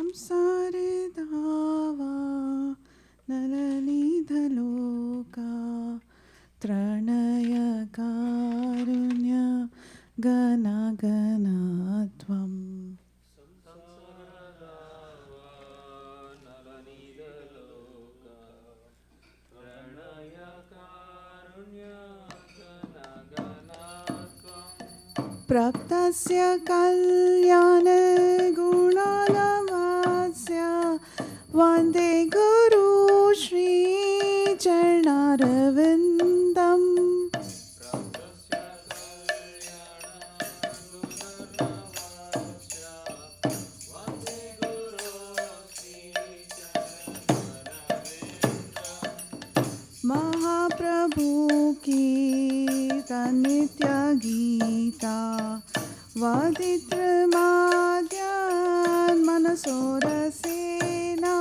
संसारे धावा नरनिधलोका त्रणयकारुण्य गणगणत्वम् प्राप्तस्य कल्याणगुणानवास्य वन्दे गुरु श्रीचरणारविन्दम् महाप्रभु की नित्य गीता वादित्रमाद्यान् मनसोरसेना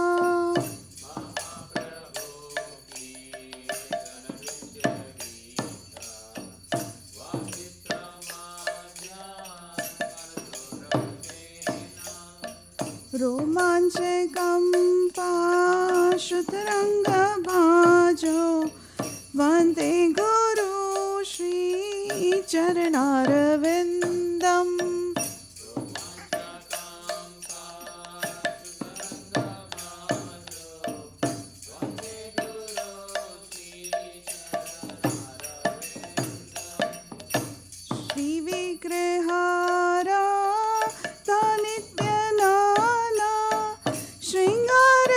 रोमाञ्चकम्पा श्रुतरङ्गभाजो वन्दे गुरु श्रीचरणारविन्दम् श्रीविग्रहारा नित्यनाना शृङ्गार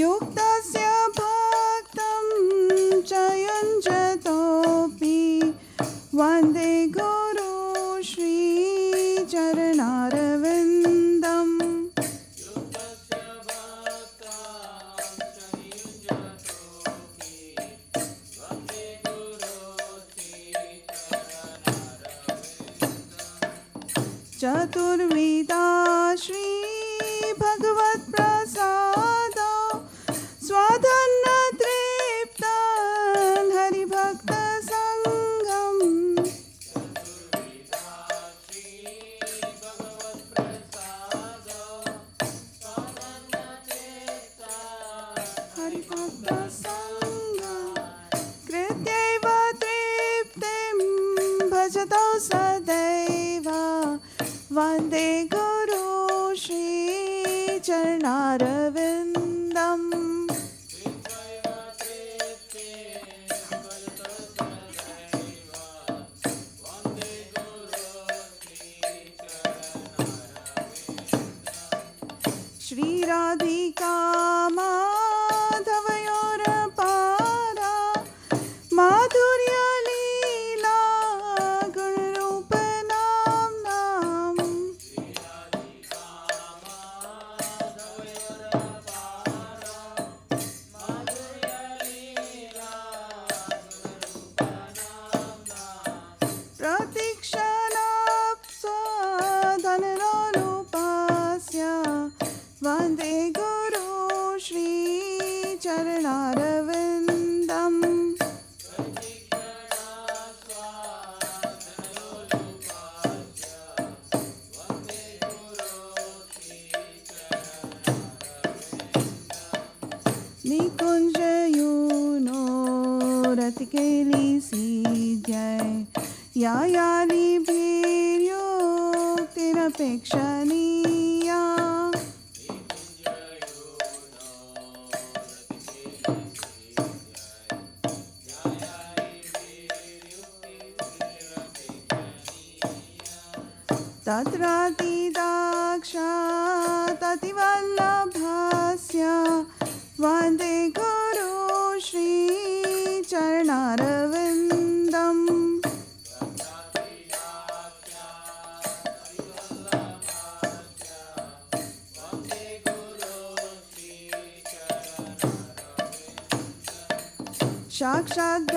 युक्तस्य भक्तं च युञ्जतोऽपि वन्दे गुरु श्रीचरणारविन्दम् चतुर्विधा श्री भगवत्प्रसाद स्वाधन्न तृप्तान् हरिभक्त संगम हरिभक्त संगम कृत्यैव तृप्तिं भजतो सदैव वन्दे गुरु श्रीचरणारविन्दम् श्रीराधिका माधवयोरपारा माधुर्यलीला गुणरूपनाम्नाम् प्रतीक्षणाप्सधनरूपस्य वन्दे गुरु श्रीचरणारविन्दम् निकुञ्जयूनो रतिकेलिसीद्यै यायालिभिर्योक्तिरपेक्षणीया तत्रातिदाक्षाततिवल्लभस्य वन्दे गुरु श्रीचरणारविन्दम्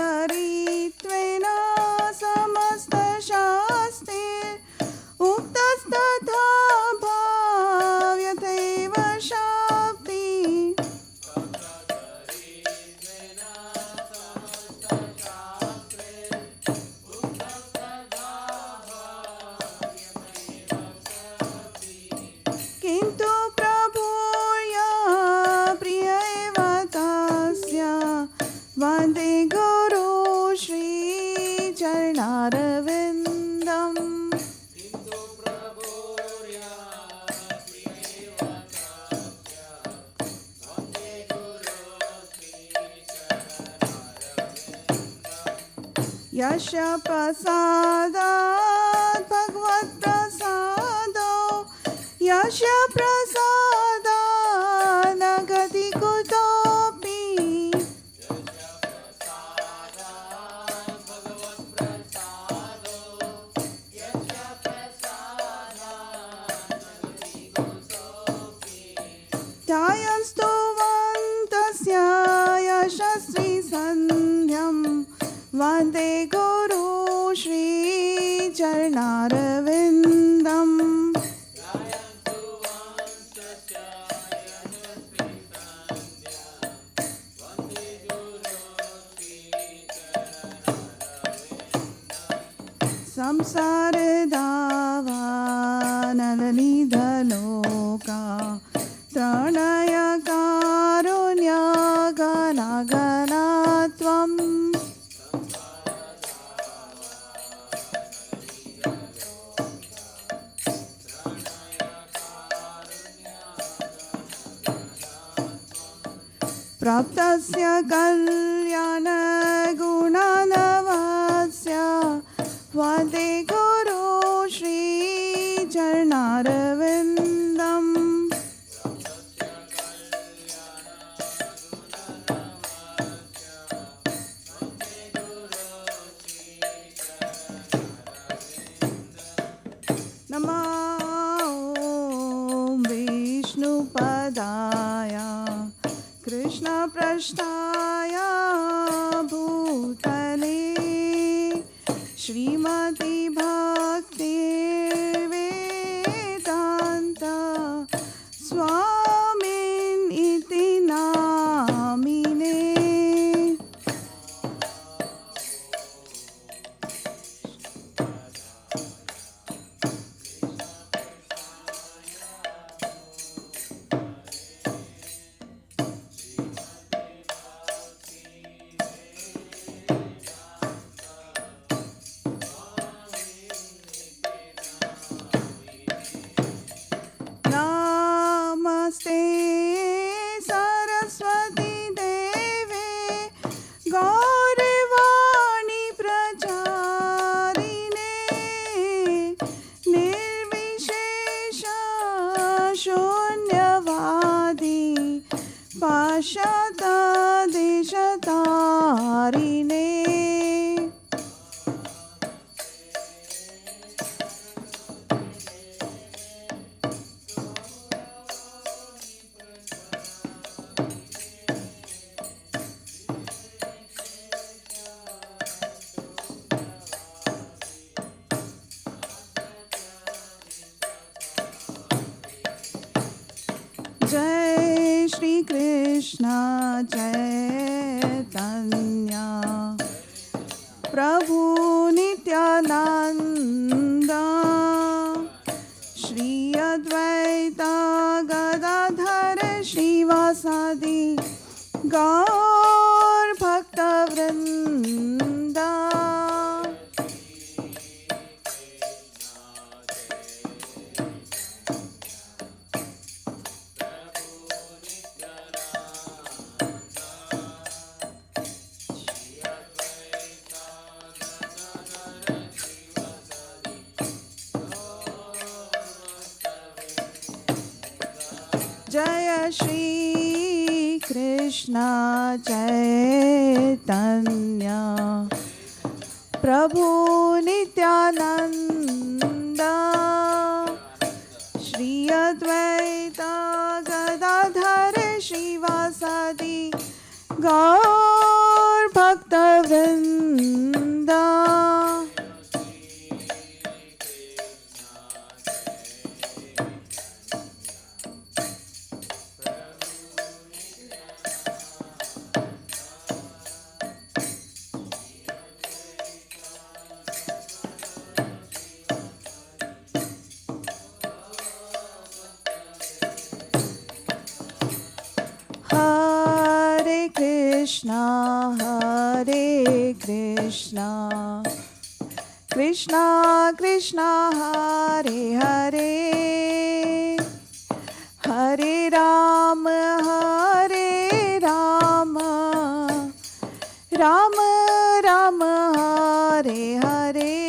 साक्षाद्गरीत्वेन समस्तशास्त्रे उक्तस्तथा वन्दे गुरु श्रीचरणारविन्दम् यस्य प्रसादात् भगवत्प्रसादो यस्य प्रसादात् न गति कुतोऽपि ध्यायन्तु वन्तस्य यशस्वी सन्ध्यं वन्दे गुरु श्रीचरणारविन्दम् संसारदावानलनिधलोका त्रणय कारुण्यगणगणा त्वम् प्राप्तस्य कल्याणगुणनवस्य वन्दे गुरु श्रीचरणारविन्दम् नमो विष्णुपदाय कृष्णपृष्ठाय भूतले श्रीमति भक्तिवेदान्त स्वामिन् इति नामिने। नमस्ते सरस्वती देवे गौरवाणी प्रचारिणे निर्विशेष शून्यवादी पाश्चात्यदेशतारिणे। जय श्री कृष्ण चैतन्य प्रभु नित्यानंद श्री अद्वैत गदाधर श्रीवासादि गौर भक्तवृंद। जय श्री कृष्ण चैतन्य प्रभु नित्यानंद श्री अद्वैत गदाधर श्रीवासादि गौर भक्तवृंद। Krishna Krishna Hare Hare Hare Ram Ram Ram Hare Hare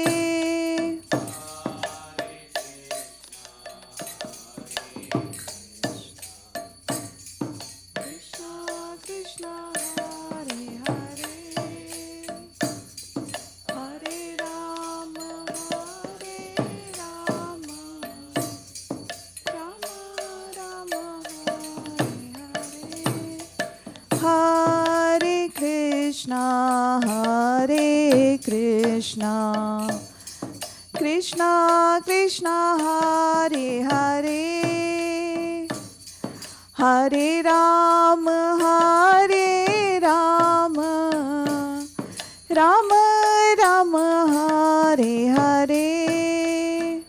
Krishna Hare Hare Hare Ram Ram Ram Hare Hare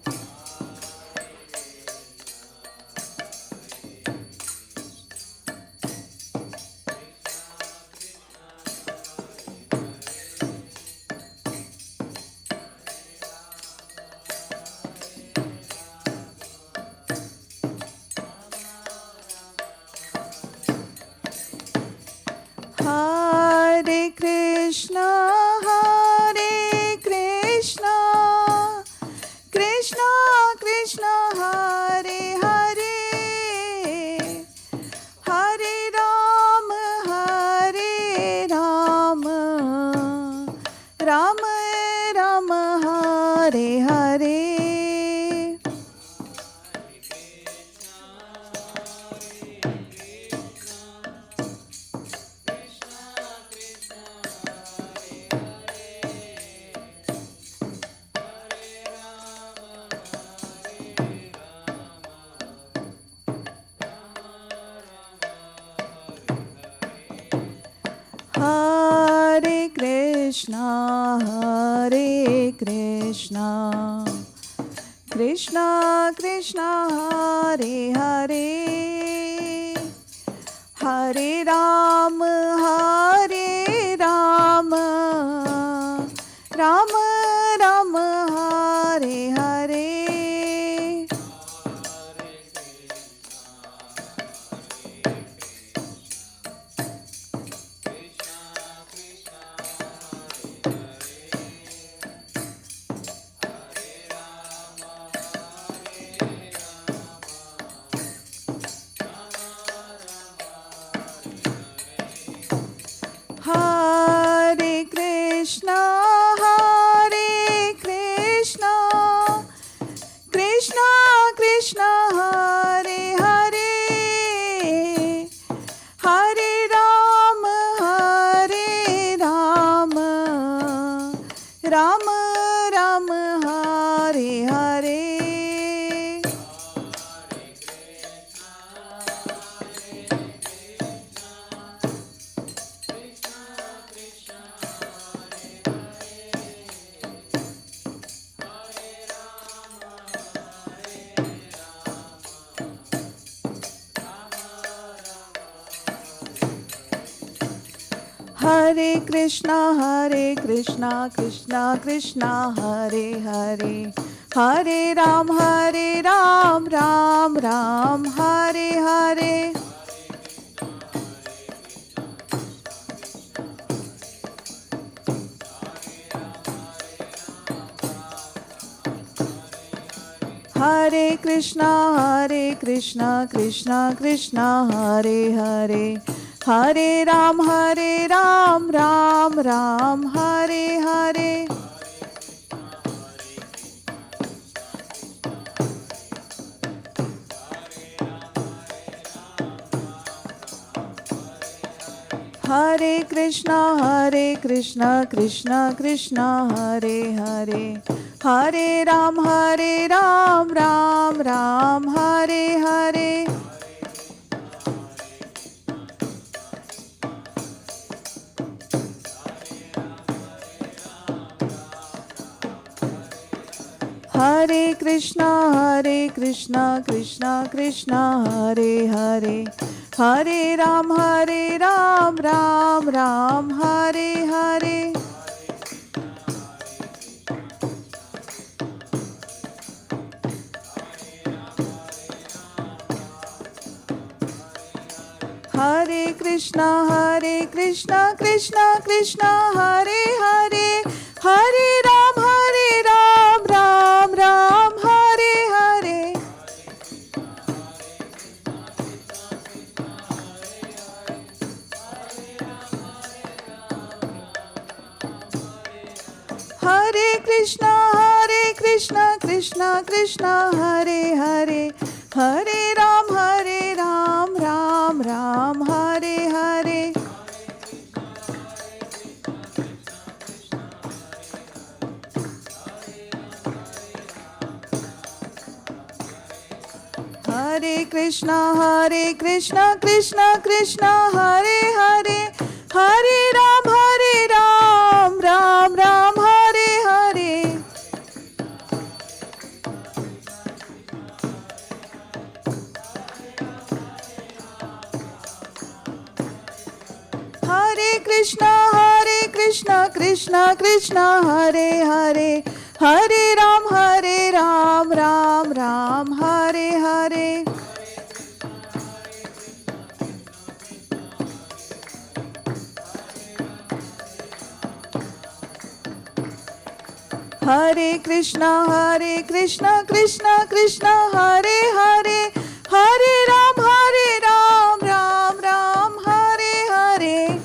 Hare Krishna Krishna Krishna Hare Hare Hare Ram Ram Ram Hare Hare Hare Krishna Krishna Krishna Hare Hare Hare Ram Ram Ram Hare Hare Hare Krishna Krishna Krishna Hare Hare Hare Ram Ram Ram Hare Hare Hare Krishna Krishna Krishna Hare Hare Hare Ram Ram Ram Hare Hare Hare Krishna Krishna Krishna Hare Hare Hare Ram Ram Ram Hare Hare Hare Krishna Krishna Krishna Hare Hare Hare Ram Ram Ram Hare Hare Hare Krishna Krishna Krishna Hare Hare Hare Ram Ram Ram Hare Hare Hare Krishna Krishna Krishna Hare Hare Hare Ram, Ram Ram, Hare Hare. Hare Krishna, Krishna Krishna, Hare Hare, Hare Ram, Ram Ram, Hare Hare. Hare Krishna, Krishna Krishna, Hare Hare, Hare Ram, Ram Ram, Hare Hare. Hare Krishna, Krishna Krishna, Hare Hare, Hare Ram, Ram Ram, Hare Hare. Hare Krishna, Krishna Krishna, Hare Hare, Hare Ram, Ram Ram, Hare Hare. Hare Krishna, Krishna Krishna, Hare Hare, Hare Ram, Ram Ram, Hare Hare.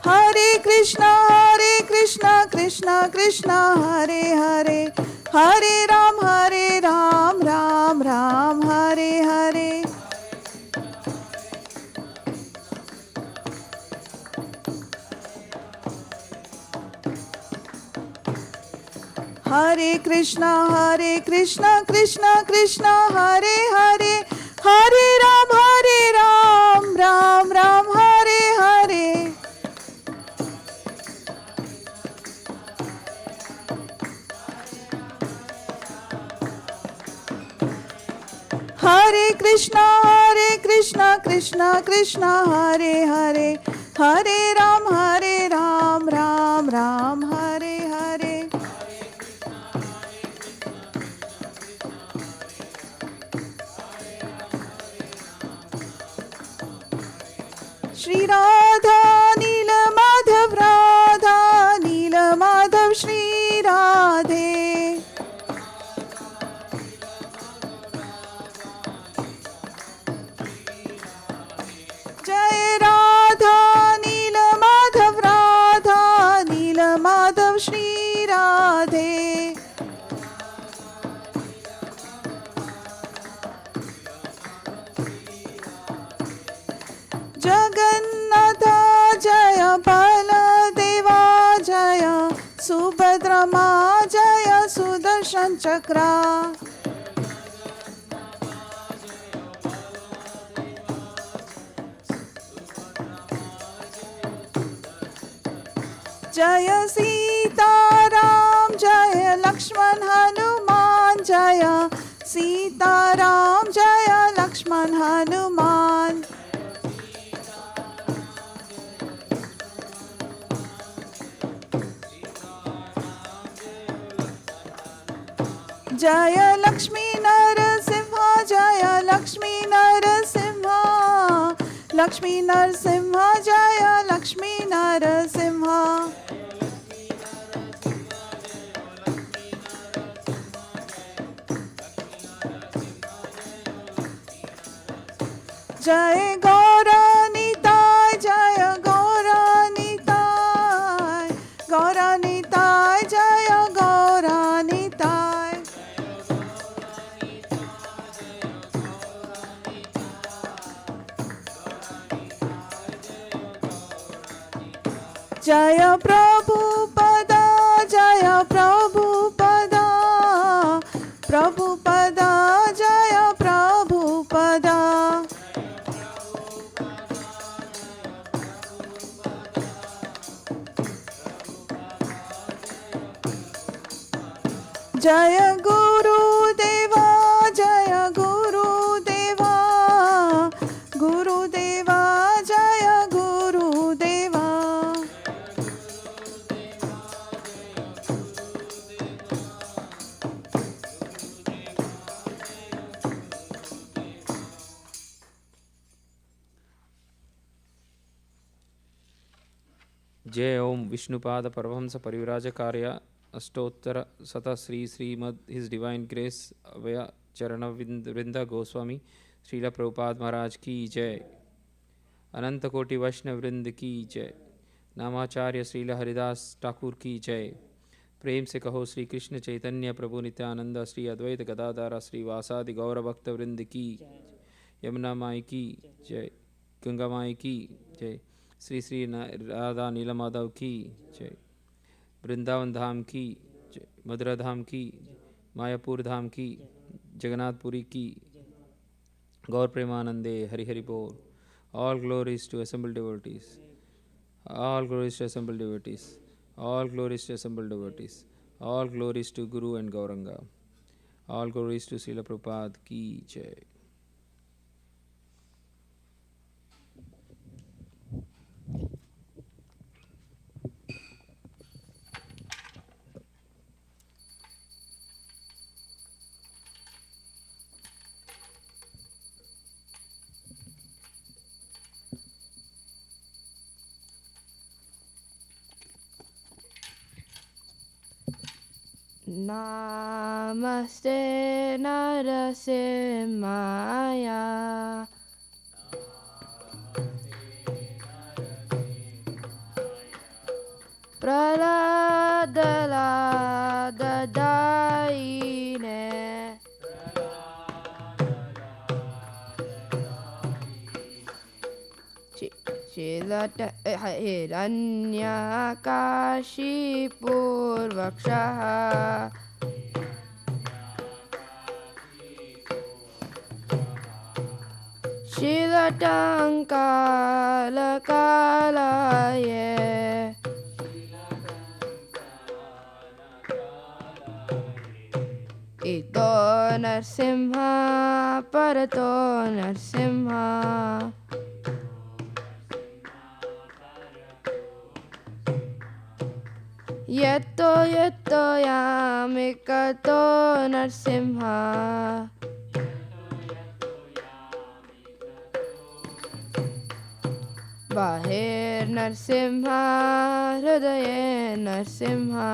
Hare Krishna, Krishna Krishna, Hare Hare, Hare Ram, Ram Ram, Hare Hare. Hare Krishna, Krishna Krishna, Hare Hare, Hare Ram, Ram Ram, Hare Hare. Hare Krishna, Krishna Krishna, Hare Hare, Hare Ram, Ram Ram, Hare Hare. Shri Radha Nila Madhav, Radha Nila Madhav, Shri Radhe. Jai Radha Nila Madhav, Radha Nila Madhav, Shri Radhe. Jagannatha Jaya, Baladeva Jaya, Subhadrama Jaya, Sudarshan Chakra. Jaya Sita Ram, Jaya Lakshman Hanuman, Jaya Sita Ram, Jaya Lakshman Hanuman. Jaya Lakshmi Narasimha, Jaya Lakshmi Narasimha, Lakshmi Narasimha, Jaya Lakshmi Narasimha. Jai Gauranitai, Jaya Gauranitai, Gauranitai, Jaya Gauranitai. Jaya Prabhupada, Jaya Prabhupada, Prabhupada, Jaya Prabhupada. जय गुरुदेवा जय गुरुदेवा गुरुदेवा जय गुरुदेवा जय ओम विष्णुपाद परमहंस परिव्राजकार्य अष्टोत्तर शत Shri Srimad his divine grace Abhay Charan वृंद गोस्वामी श्रीला प्रभुपाद महाराज की जय। अनंत कोटि वैष्णव वृंद की जय। नामाचार्य श्रीला हरिदास ठाकुर की जय। प्रेम से कहो श्री कृष्ण चैतन्य प्रभु नित्यानंद श्री अद्वैत गदाधर श्री वासादि गौर भक्त वृंद की। यमुना माई की जय। गंगा माई की जय। श्री श्री राधा नीला माधव की जय। वृंदावन धाम की जय। मधुरा धाम की, मायापुर धाम की, जगन्नाथपुरी की। गौर प्रेमानंदे हरि हरि बोल। All glories to assembled devotees. All glories to assembled devotees. All glories to assembled devotees. All glories to Guru and Gauranga. All glories to Srila Prabhupada ki jai. Namaste Narasimhaya Praladadaine Chilata Hiranyakashipurvakshaha Shilatankalakalaye Ito Narsimha Parato Narsimha Yetto yetto yamikato Narsimha Bahir Narsimha Hridaye Narsimha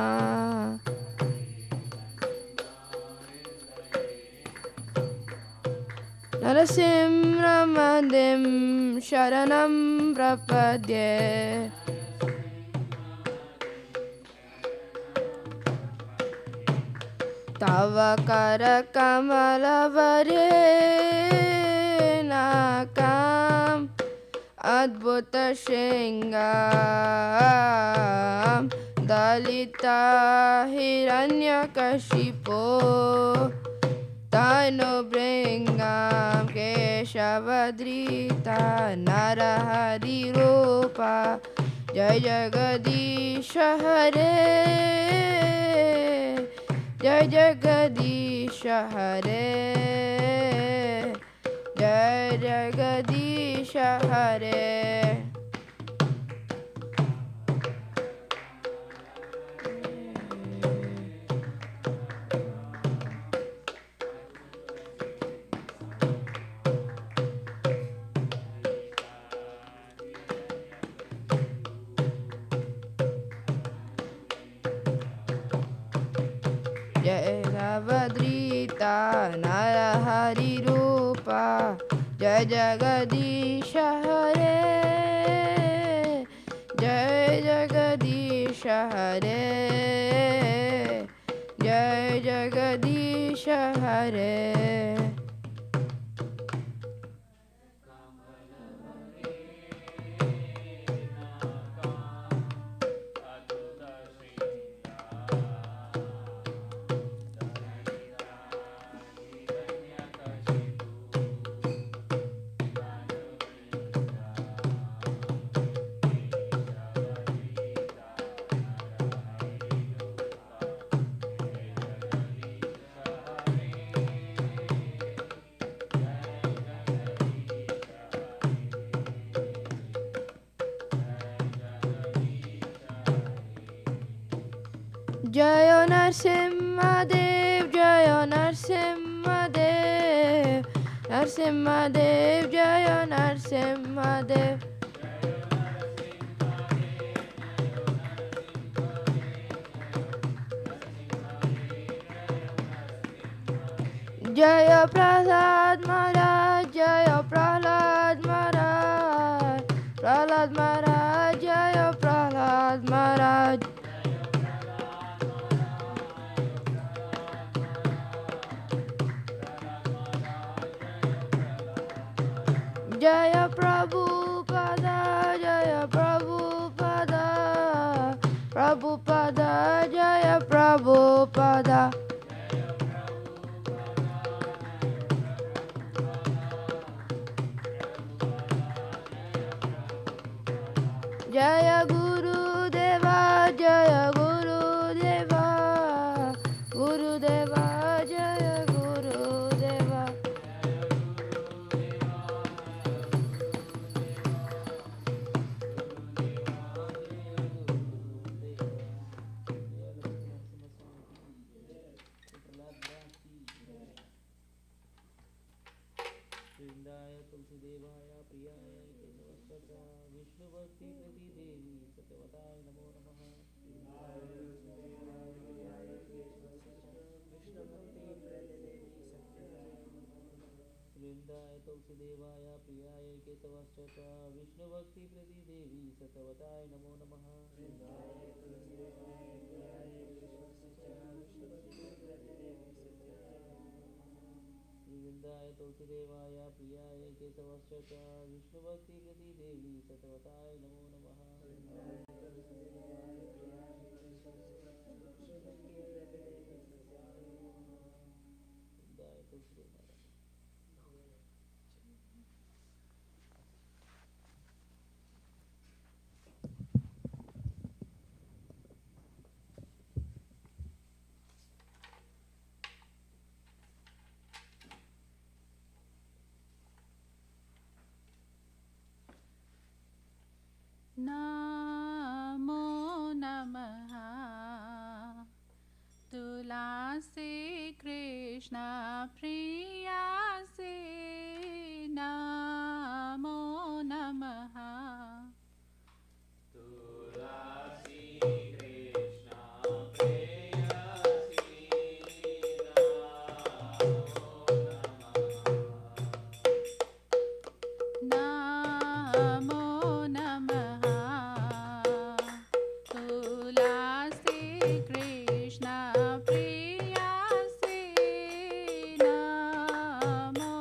Narasimhamandim Sharanam Prapadye Tava Karakamalavare Adbhuta Shringam Dalita Hiranyakashipo Tano Bringam Keshavadrita Narahari Rupa Jai Jagadisha Hare Jai Jagadisha Hare Jai Jagadisha Hare Jai Javadrita Narahari Rupa Jai Jagadisha Hare Jai Jagadisha Hare Jai Jagadisha Hare जय नरसिंहदेव जय नरसिंहदेव नरसिंहदेव जय नरसिंहदेव जय प्रहलाद महाराज जय प्रहलाद महाराज प्रहलाद महाराज जय प्रहलाद महाराज जय प्रभुपादा जय प्रभुपादा प्रभुपादा जय प्रभुपादा जय गुरुदेवा जय गुरुदेवा गुरुदेवा जय गुरुदेवा वृंदाय तुलसी देवाय प्रियाय केशवस्तत्र विष्णु भक्ति प्रति देवी सत्यवताय नमो नमः वृंदाय तुलसी देवाय प्रियाय केशवस्तत्र विष्णु भक्ति प्रति देवी सत्यवताय नमो नमः वृंदाय तुलसी देवाय प्रियाय केशवश्च विष्णु भक्ति प्रति देवी सतवताय नमो नमः वृंदाय तुलसी देवाय नमो नमः तुलसी कृष्ण प्रिया से नमो नमः नमो नमः तुलसी कृष्ण प्रिया से नमो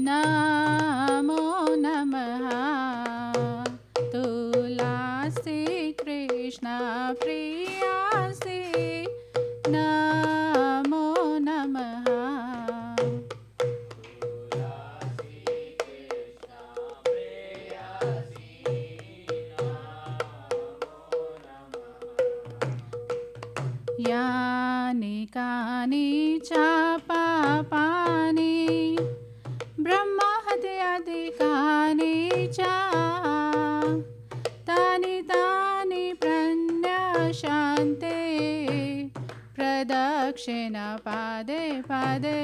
नमो नमः तुलसी कृष्ण प्रियासी नमो नमः यानि कानि च पापानि ब्रह्महत्यादिकानि च तानि तानि प्रणश्यन्ते प्रदक्षिण पादे पादे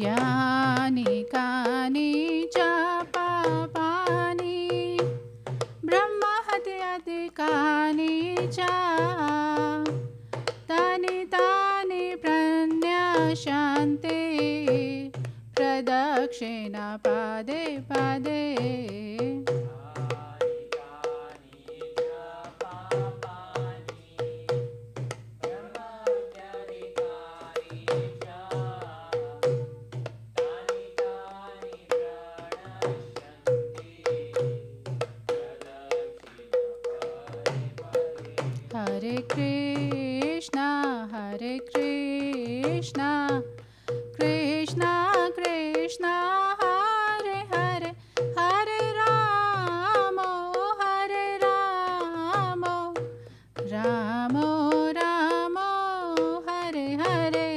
यानि कानि च पापानि ब्रह्महत्यादिकानि च तानि तानि प्रणश्यन्ते प्रदक्षिण पादे पादे Hare Krishna, Krishna Krishna, Hare Hare, Hare Rama, Rama Rama, Hare Hare.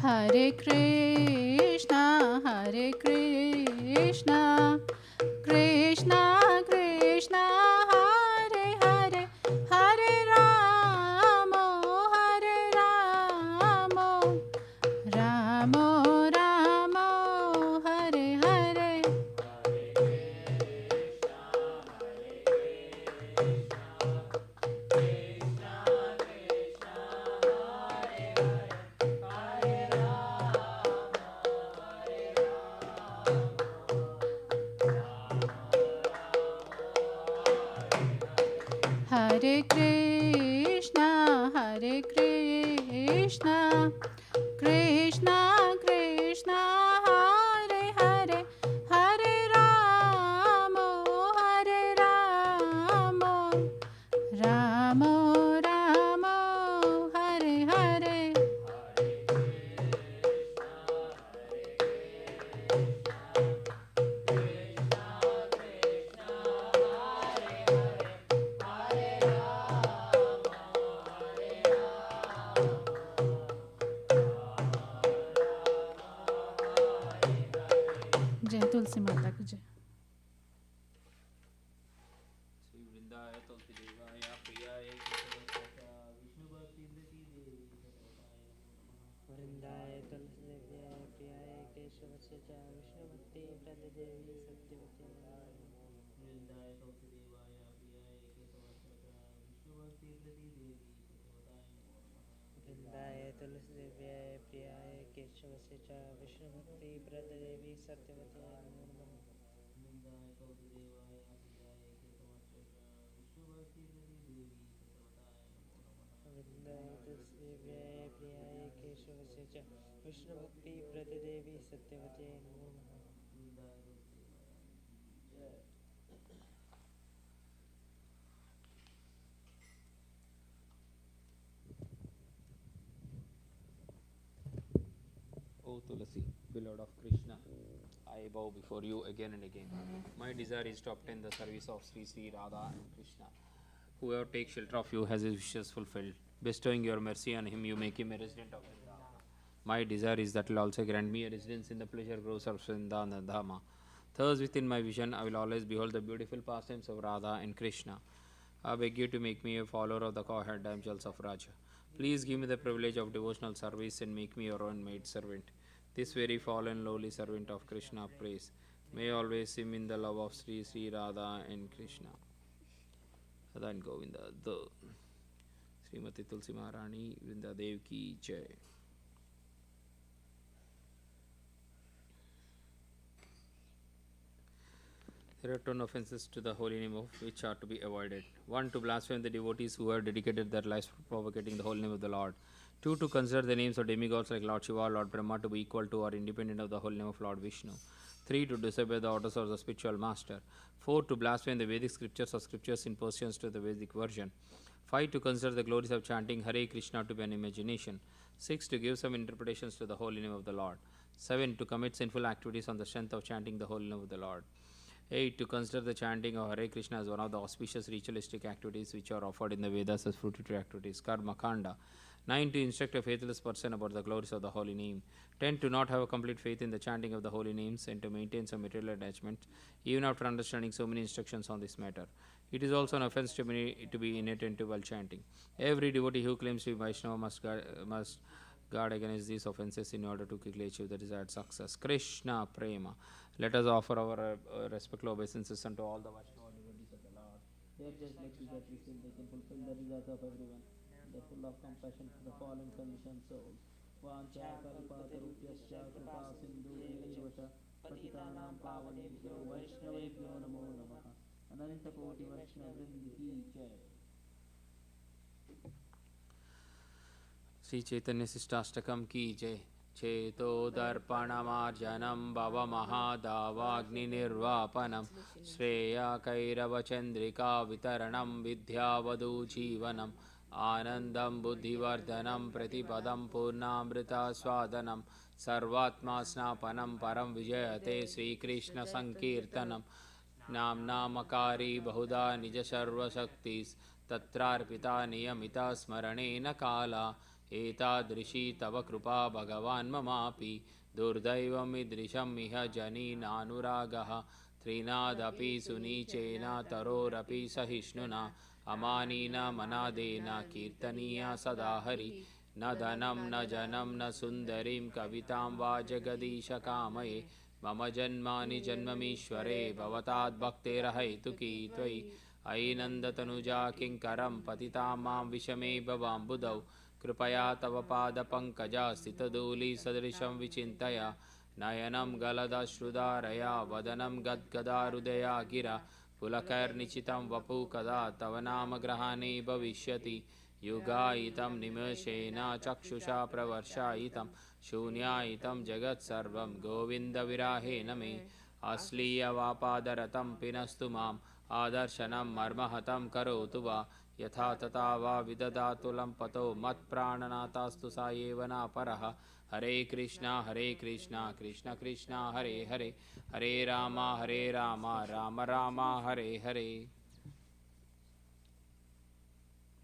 Hare Krishna, Krishna Krishna, Hare Hare, Hare Rama, Rama Rama, Hare Hare. Hare Krishna, Krishna Krishna, Hare Hare, Hare Rama, Rama Rama, Hare Hare. जय तुलसी माता की जय. श्री वृंदाय तुलसी देवाय प्रियाय वृंदाय तुलसीदेव्याय प्रियाय केशवस्य च विष्णुभक्ति प्रददेवी सत्यवती वृंदाय तुलसी देवाय प्रियाय वृंदाय तुलसीदेव्याय प्रियाय केशवस्य च विष्णुभक्ति प्रददेवी सत्यवती वृंदाय तुलसीदेव्याय प्रियाय केशवस्य च विष्णुभक्ति प्रददेवी सत्यवती नमो नमः. O Tulasi, beloved of Krishna, I bow before you again and again. My desire is to obtain the service of Sri Sri Radha and Krishna. Whoever takes shelter of you has his wishes fulfilled. Bestowing your mercy on him, you make him a resident of Vrindavan. My desire is that you will also grant me a residence in the pleasure groves of Vrindavan Dhama. Thus, within my vision, I will always behold the beautiful pastimes of Radha and Krishna. I beg you to make me a follower of the cowherd damsels of Raja. Please give me the privilege of devotional service and make me your own maid servant. This very fallen lowly servant of Krishna prays. May always swim in the love of Sri Sri Radha and Krishna. Radha and Govinda. The Srimati Tulsi Maharani Vrinda Dev Ki Jai. There are 10 offenses to the holy name of which are to be avoided. 1. To blaspheme the devotees who have dedicated their lives for propagating the holy name of the Lord. 2. To consider the names of demigods like Lord Shiva, Lord Brahma to be equal to or independent of the holy name of Lord Vishnu. 3. To disobey the orders of the spiritual master. 4. To blaspheme the Vedic scriptures or scriptures in pursuance to the Vedic version. 5. To consider the glories of chanting Hare Krishna to be an imagination. 6. To give some interpretations to the holy name of the Lord. 7. To commit sinful activities on the strength of chanting the holy name of the Lord. 8. To consider the chanting of Hare Krishna as one of the auspicious ritualistic activities which are offered in the Vedas as fruitatory activities, Karma Kanda. 9. To instruct a faithless person about the glories of the holy name. 10. To not have a complete faith in the chanting of the holy names and to maintain some material attachment, even after understanding so many instructions on this matter. It is also an offense to be inattentive while chanting. Every devotee who claims to be Vaishnava must guard against these offenses in order to quickly achieve the desired success. Krishna Prema. Let us offer our respectful obeisances unto all the Vaishnava devotees of the Lord. They are just like that we feel they can fulfill the desires of everyone. They are full of compassion for the fallen conditioned souls. Vancha kalpatarupyascha kripa sindhu devasha patitanam pavanebhyo vaishnavebhyo namo namaha. Ananta koti vaishnava vrindi ki jai. Shri Chaitanya शिष्टाष्टकम की जय. चेतो दर्पणमार्जनं भवमहादावाग्निर्वापनं श्रेयकैरवचन्द्रिका वितरणं विद्यावधूजीवनम् आनन्दं बुद्धिवर्धनं प्रतिपदं पूर्णामृतस्वादनं सर्वात्मा स्नापनं परं विजयते श्रीकृष्णसङ्कीर्तनं नाम्नामकारी बहुधा निजसर्वशक्तिस्तत्रार्पिता नियमिता स्मरणेन काला एतादृशी तव कृपा भगवान् ममापि दुर्दैवमिदृशम् इह जनीनानुरागः त्रिनादपि सुनीचेन तरोरपि सहिष्णुना अमानीन मनादेन कीर्तनीया सदा हरि न धनं न जनं न सुन्दरीं कवितां वा जगदीश कामये मम जन्मानि जन्ममीश्वरे भवताद्भक्तेरहैतुकी त्वयि अयि नन्दतनुजा किङ्करं पतितां मां विषमे भवाम्बुधौ कृपया तव पादपङ्कजा स्थितधूलिसदृशं विचिन्तय नयनं गलदश्रुधारया वदनं गद्गदाहृदया गिरा पुलकैर्निचितं वपु कदा तव नामग्रहणे भविष्यति युगायितं निमेषेण चक्षुषा प्रवर्षायितं शून्यायितं जगत्सर्वं गोविन्दविराहेण मे अश्लीयवापादरतं पिनस्तु माम् आदर्शनं मर्महतं करोतु वा यथा तथा वा विदधातु लम्पतो मत्प्राणनाथास्तु सा एव नापरः. हरे Krishna Krishna Krishna Hare Hare Hare Ram Ram Ram Hare Hare.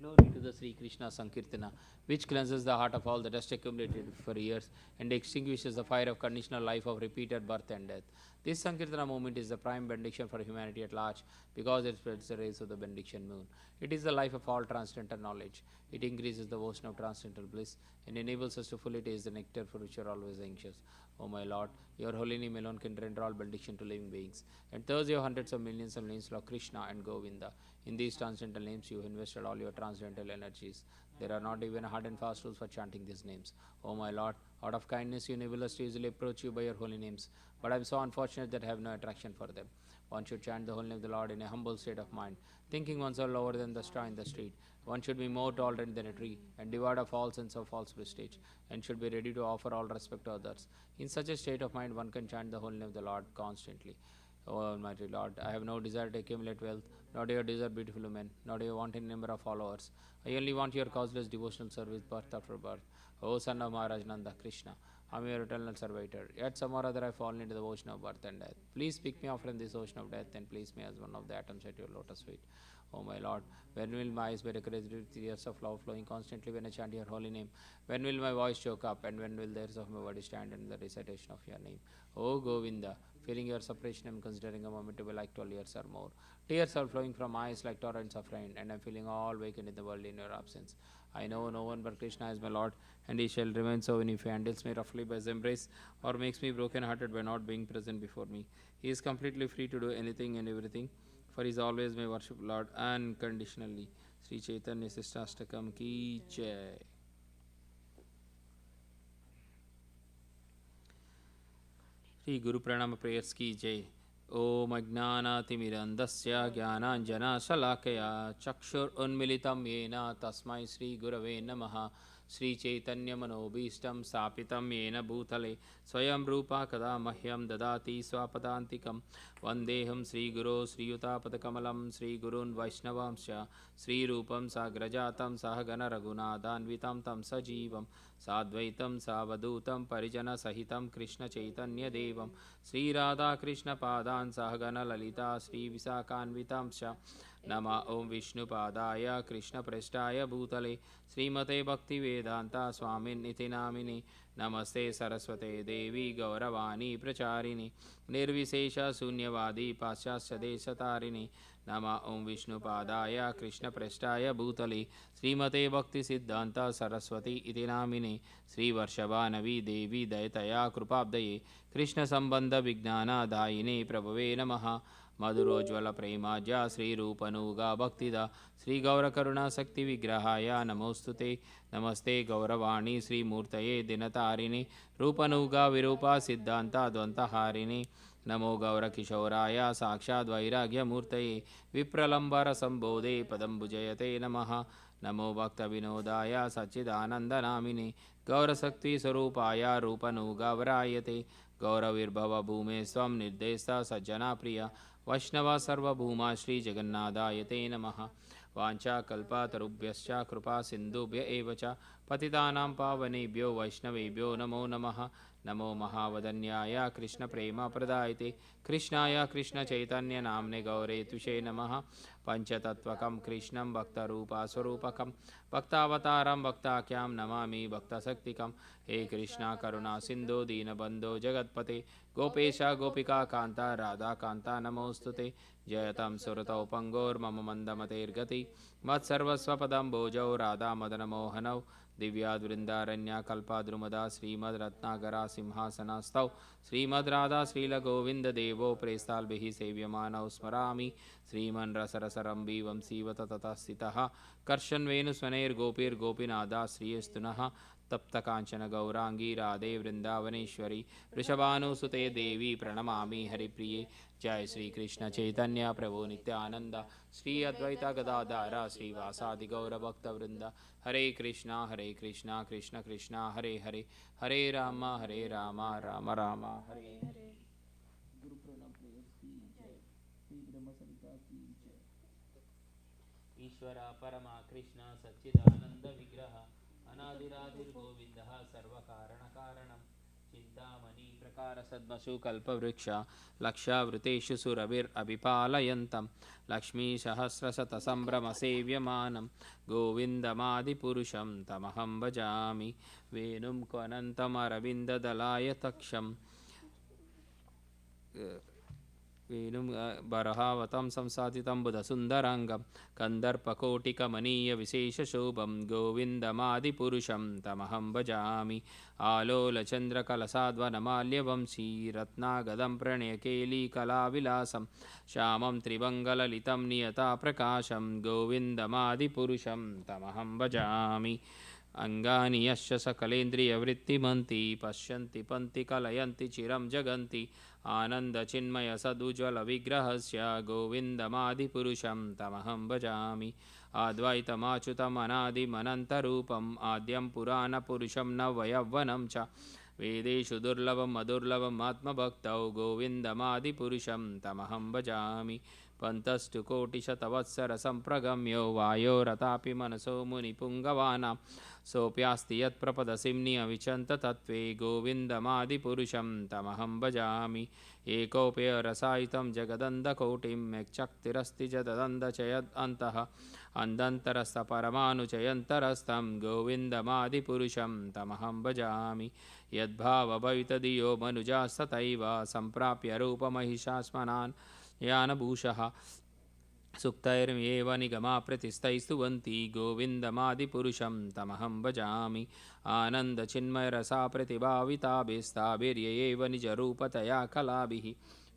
Glory to the Sri Krishna Sankirtana, which cleanses the heart of all the dust accumulated for years and extinguishes the fire of conditional life of repeated birth and death. This Sankirtana movement is the prime benediction for humanity at large because it spreads the rays of the benediction moon. It is the life of all transcendental knowledge. It increases the ocean of transcendental bliss and enables us to fully taste the nectar for which we are always anxious. O my Lord, your holy name alone can render all benediction to living beings. And thus you have hundreds of millions of names like Krishna and Govinda. In these transcendental names, you have invested all your transcendental energies. There are not even hard and fast rules for chanting these names. O my Lord, out of kindness, you enable us to easily approach you by your holy names. But I am so unfortunate that I have no attraction for them. One should chant the holy name of the Lord in a humble state of mind, thinking oneself lower than the straw in the street. One should be more tolerant than a tree, and devoid of all sense of false prestige, and should be ready to offer all respect to others. In such a state of mind, one can chant the holy name of the Lord constantly. O Almighty Lord, I have no desire to accumulate wealth, nor do I desire beautiful women, nor do I want any number of followers. I only want your causeless devotional service birth after birth. O Son of Maharaj Nanda Krishna, I am your eternal servitor. Yet some or other I have fallen into the ocean of birth and death. Please pick me up from this ocean of death and place me as one of the atoms at your lotus feet. O my Lord, when will my eyes be decorated with tears of love flowing constantly when I chant your holy name? When will my voice choke up, and when will the ears of my body stand in the recitation of your name? O Govinda, Feeling your separation, I'm considering a moment to be like 12 years or more. Tears are flowing from eyes like torrents of rain, and I'm feeling all vacant in the world in your absence. I know no one but Krishna is my Lord, and he shall remain so when he handles me roughly by his embrace, or makes me broken-hearted by not being present before me. He is completely free to do anything and everything, for he is always my worship Lord unconditionally. Sri Chaitanya Sistastakam ki jai. Shri गुरु प्रणाम prayers की जय. ओम अज्ञानातिमिरन्धस्य ज्ञानाञ्जनशलाकया चक्षुरुन्मिलितं येन तस्मै श्रीगुरवे नमः. श्रीचैतन्यमनोभीष्टं स्थापितं येन भूतले स्वयं रूपा कदा मह्यं ददाति स्वपदान्तिकं. वन्देऽहं श्रीगुरो श्रीयुतापदकमलं श्रीगुरून् वैष्णवांश्च श्रीरूपं साग्रजातं सहगणरघुनाथान्वितं तं सजीवं साद्वैतं सावधूतं परिजनसहितं कृष्णचैतन्यदेवं श्रीराधाकृष्णपादान् सहगणललिता श्रीविशाखान्वितांश्च. नमः ओं विष्णुपादाय कृष्णप्रेष्ठाय भूतले श्रीमते भक्तिवेदान्ता स्वामिन्निति नामिने. नमस्ते सरस्वते देवी गौरवाणी प्रचारिणे निर्विशेषशून्यवादी पाश्चात्यदेशतारिणे. नमः ओं विष्णुपादाय कृष्णप्रेष्ठाय भूतले श्रीमते भक्तिसिद्धान्ता सरस्वती इति नामिने. श्रीवर्षभानवी देवी दयतया कृपाब्दये कृष्णसम्बन्धविज्ञानदायिने प्रभवे नमः. मधुरोज्वल प्रेमाज्या श्रीरूपनुगा भक्तिदा श्रीगौरकरुणाशक्तिविग्रहाय नमोस्तुते. नमस्ते गौरवाणी श्रीमूर्तये दिनतारिणे रूपनुगा विरूपा सिद्धान्ता द्वन्द्वहारिणे. नमो गौरकिशोराय साक्षाद्वैराग्यमूर्तये विप्रलम्बरसम्बोधे पदम्बुजयते नमः. नमो भक्तविनोदाय सच्चिदानन्दनामिने गौरशक्तिस्वरूपाय रूपनुगावरायते. गौरविर्भवभूमे स्वं निर्देशा सज्जना प्रिया वैष्णवा सर्वभूमा श्रीजगन्नाथाय ते नमः. वाञ्छाकल्पतरुभ्यश्च कृपा सिन्धुभ्य एव च पतितानां पावनेभ्यो वैष्णवेभ्यो नमो नमः. नमो महावदन्याय कृष्णप्रेमप्रदायते कृष्णाय कृष्णचैतन्यनाम्ने गौरे तुषे नमः. पंचतत्वकं कृष्णं भक्तरूपस्वरूपकं भक्तावतारं भक्ताख्यां नमामि भक्तशक्तिकं. हे कृष्णा करुणा सिन्धो दीनबन्धो जगत्पते गोपेश गोपिका कान्ता राधाकान्ता नमोस्तुते. जयतं सुरतौ पंगोर्मम मन्दमतेर्गति मत्सर्वस्वपदं भोजौ राधामदनमोहनौ. दिव्याद्वृन्दारण्या कल्पाद्रुमदा श्रीमद्रत्नागरा सिंहासनस्थौ श्रीमद्राधा श्रीलगोविन्ददेवो प्रेस्ताल्भिः सेव्यमानौ स्मरामि. श्रीमन् रसरसरम्बी वंशीवत ततः स्थितः कर्षन्वेणुस्वनैर्गोपीर्गोपीनादा श्रियस्तुनः. तप्तकाञ्चन गौरांगी राधे वृंदावनेश्वरी वृषभानुसुते देवी प्रणमामि हरिप्रिये. जय श्री कृष्ण चैतन्य प्रभु नित्यानंद श्री अद्वैता गदाधार श्रीवासादि गौरभक्तवृंद. हरे कृष्णा कृष्ण कृष्णा हरे हरे हरे राम राम राम हरे हरे. गुरु प्रणव की जय. श्री ब्रह्म संहिता की जय. ईश्वर परमा कृष्ण सच्चिदानंद विग्रह अनादिरादिर्गोविन्दः सर्वकारणकारणं. चिन्तामणि प्रकार सद्मसु कल्पवृक्ष लक्षावृतेषु सुरभिरभिपालयन्तं. लक्ष्मीसहस्रशतसम्भ्रमसेव्यमानं गोविन्दमादिपुरुषं तमहं भजामि. वेणुं क्वनन्तमरविन्ददलाय तक्षं वेणुं बर्हावतं संसाधितं बुधसुन्दराङ्गं कन्दर्पकोटिकमनीयविशेषशोभं गोविन्दमादिपुरुषं तमहं भजामि. आलोलचन्द्रकलसाद्वनमाल्यवंशी रत्नागदं प्रणयकेलीकलाविलासं श्यामं त्रिभङ्गललितं नियताप्रकाशं गोविन्दमादिपुरुषं तमहं भजामि. अंगानि यस्य सकलेन्द्रियवृत्तिमन्ति पश्यन्ति पन्ति कलयन्ति चिरं जगन्ति. आनन्दचिन्मय सदुज्ज्वलविग्रहस्य गोविन्दमादिपुरुषं तमहं भजामि. अद्वैतमाच्युतम् अनादिमनन्तरूपम् आद्यं पुराणपुरुषं नवयौवनं च वेदेषु दुर्लभम् अदुर्लभम् आत्मभक्तौ गोविन्दमादिपुरुषं तमहं भजामि. पन्तस्तु कोटिशतवत्सरसम्प्रगम्यो वायोरतापि मनसो मुनिपुङ्गवानां सोऽप्यास्ति यत्प्रपदसिं अविचन्त तत्त्वे गोविन्दमादिपुरुषं तमहं भजामि एकोऽप्यरसायितं जगदन्धकोटिं यच्चक्तिरस्ति जददन्ध च यदन्तः अन्धन्तरस्थपरमानुचयन्तरस्थं गोविन्दमादिपुरुषं तमहं भजामि यद्भावभवितधियो मनुजास्तथैव सम्प्राप्य रूपमहिषास्मनान् यानभूषः सुक्तैर्येव निगमा प्रतिस्तैस्तुवन्ति गोविन्दमादिपुरुषं तमहं भजामि आनन्दचिन्मयरसा प्रतिभाविताभिस्ताभिर्येव निजरूपतया कलाभिः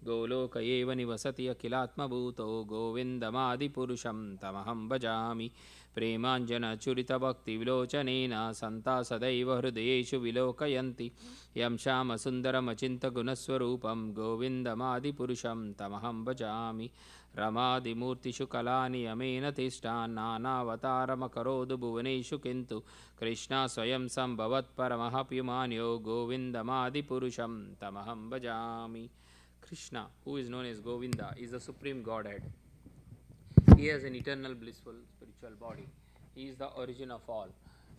गोलोक एव निवसति अखिलात्मभूतो गोविन्दमादिपुरुषं तमहं भजामि प्रेमाञ्जनचुरितभक्तिविलोचनेन सन्ता सदैव हृदयेषु विलोकयन्ति यं श्यामसुन्दरमचिन्तगुणस्वरूपं गोविन्दमादिपुरुषं तमहं भजामि रमादिमूर्तिषु कलानियमेन तिष्ठान् नानावतारमकरोदु भुवनेषु किन्तु कृष्णा स्वयं सम्भवत्परमः गोविन्दमादिपुरुषं तमहं भजामि. Krishna, who is known as Govinda, is the supreme Godhead. He has an eternal blissful spiritual body. He is the origin of all.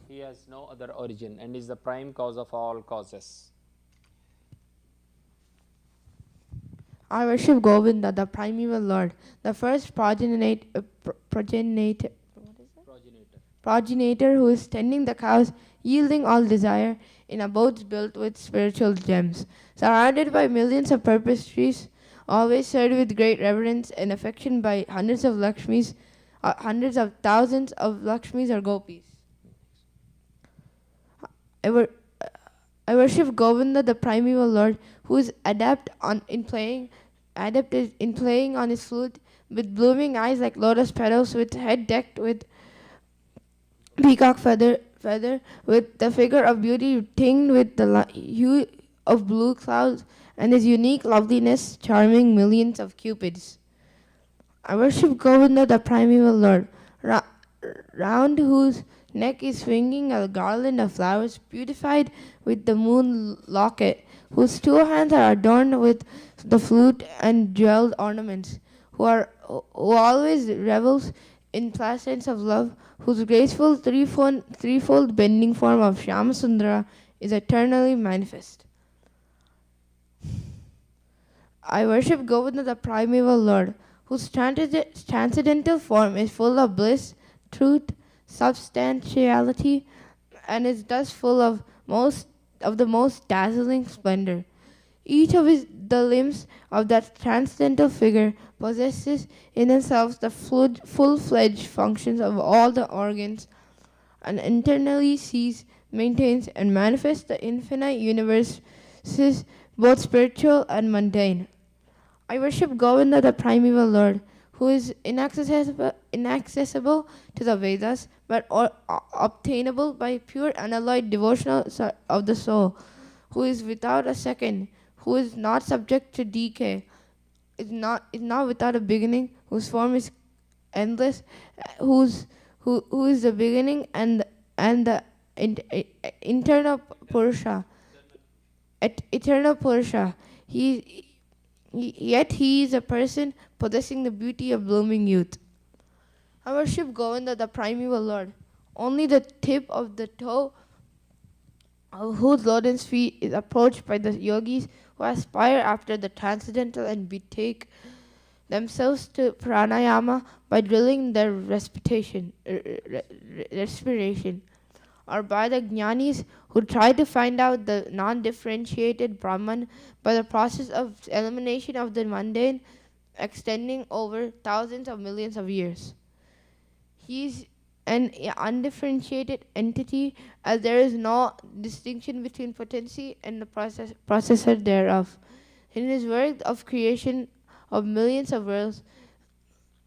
He has no other origin and is the prime cause of all causes. I worship Govinda, the primeval Lord, the first progenitor who is tending the cows, yielding all desire, in abodes built with spiritual gems, surrounded by millions of purpose trees, always served with great reverence and affection by hundreds of thousands of Lakshmis or Gopis. I worship Govinda, the primeval Lord, who is adept in playing on his flute, with blooming eyes like lotus petals, with head decked with peacock feather, with the figure of beauty tinged with the hue of blue clouds, and his unique loveliness charming millions of cupids. I worship Govinda, the primeval Lord, round whose neck is swinging a garland of flowers beautified with the moon locket, whose two hands are adorned with the flute and jeweled ornaments, who always revels in pleasance of love, whose graceful threefold bending form of Shyamasundara is eternally manifest. I worship Govinda, the primeval Lord, whose transcendental form is full of bliss, truth, substantiality, and is thus full of the most dazzling splendor. Each of the limbs of that transcendental figure possesses in themselves the full-fledged functions of all the organs, and internally sees, maintains, and manifests the infinite universes, both spiritual and mundane. I worship Govinda, the primeval Lord, who is inaccessible to the Vedas, but obtainable by pure unalloyed devotion of the soul, who is without a second, who is not subject to decay, is not without a beginning, whose form is endless, who is the beginning and the internal Purusha, eternal Purusha. Yet he is a person possessing the beauty of blooming youth. I worship Govinda, the primeval Lord. Only the tip of the toe of whose lotus feet is approached by the yogis who aspire after the transcendental and betake themselves to pranayama by drilling their respiration, or by the jnanis who try to find out the non-differentiated Brahman by the process of elimination of the mundane extending over thousands of millions of years. He is an undifferentiated entity, as there is no distinction between potency and the processor thereof. In his work of creation of millions of worlds,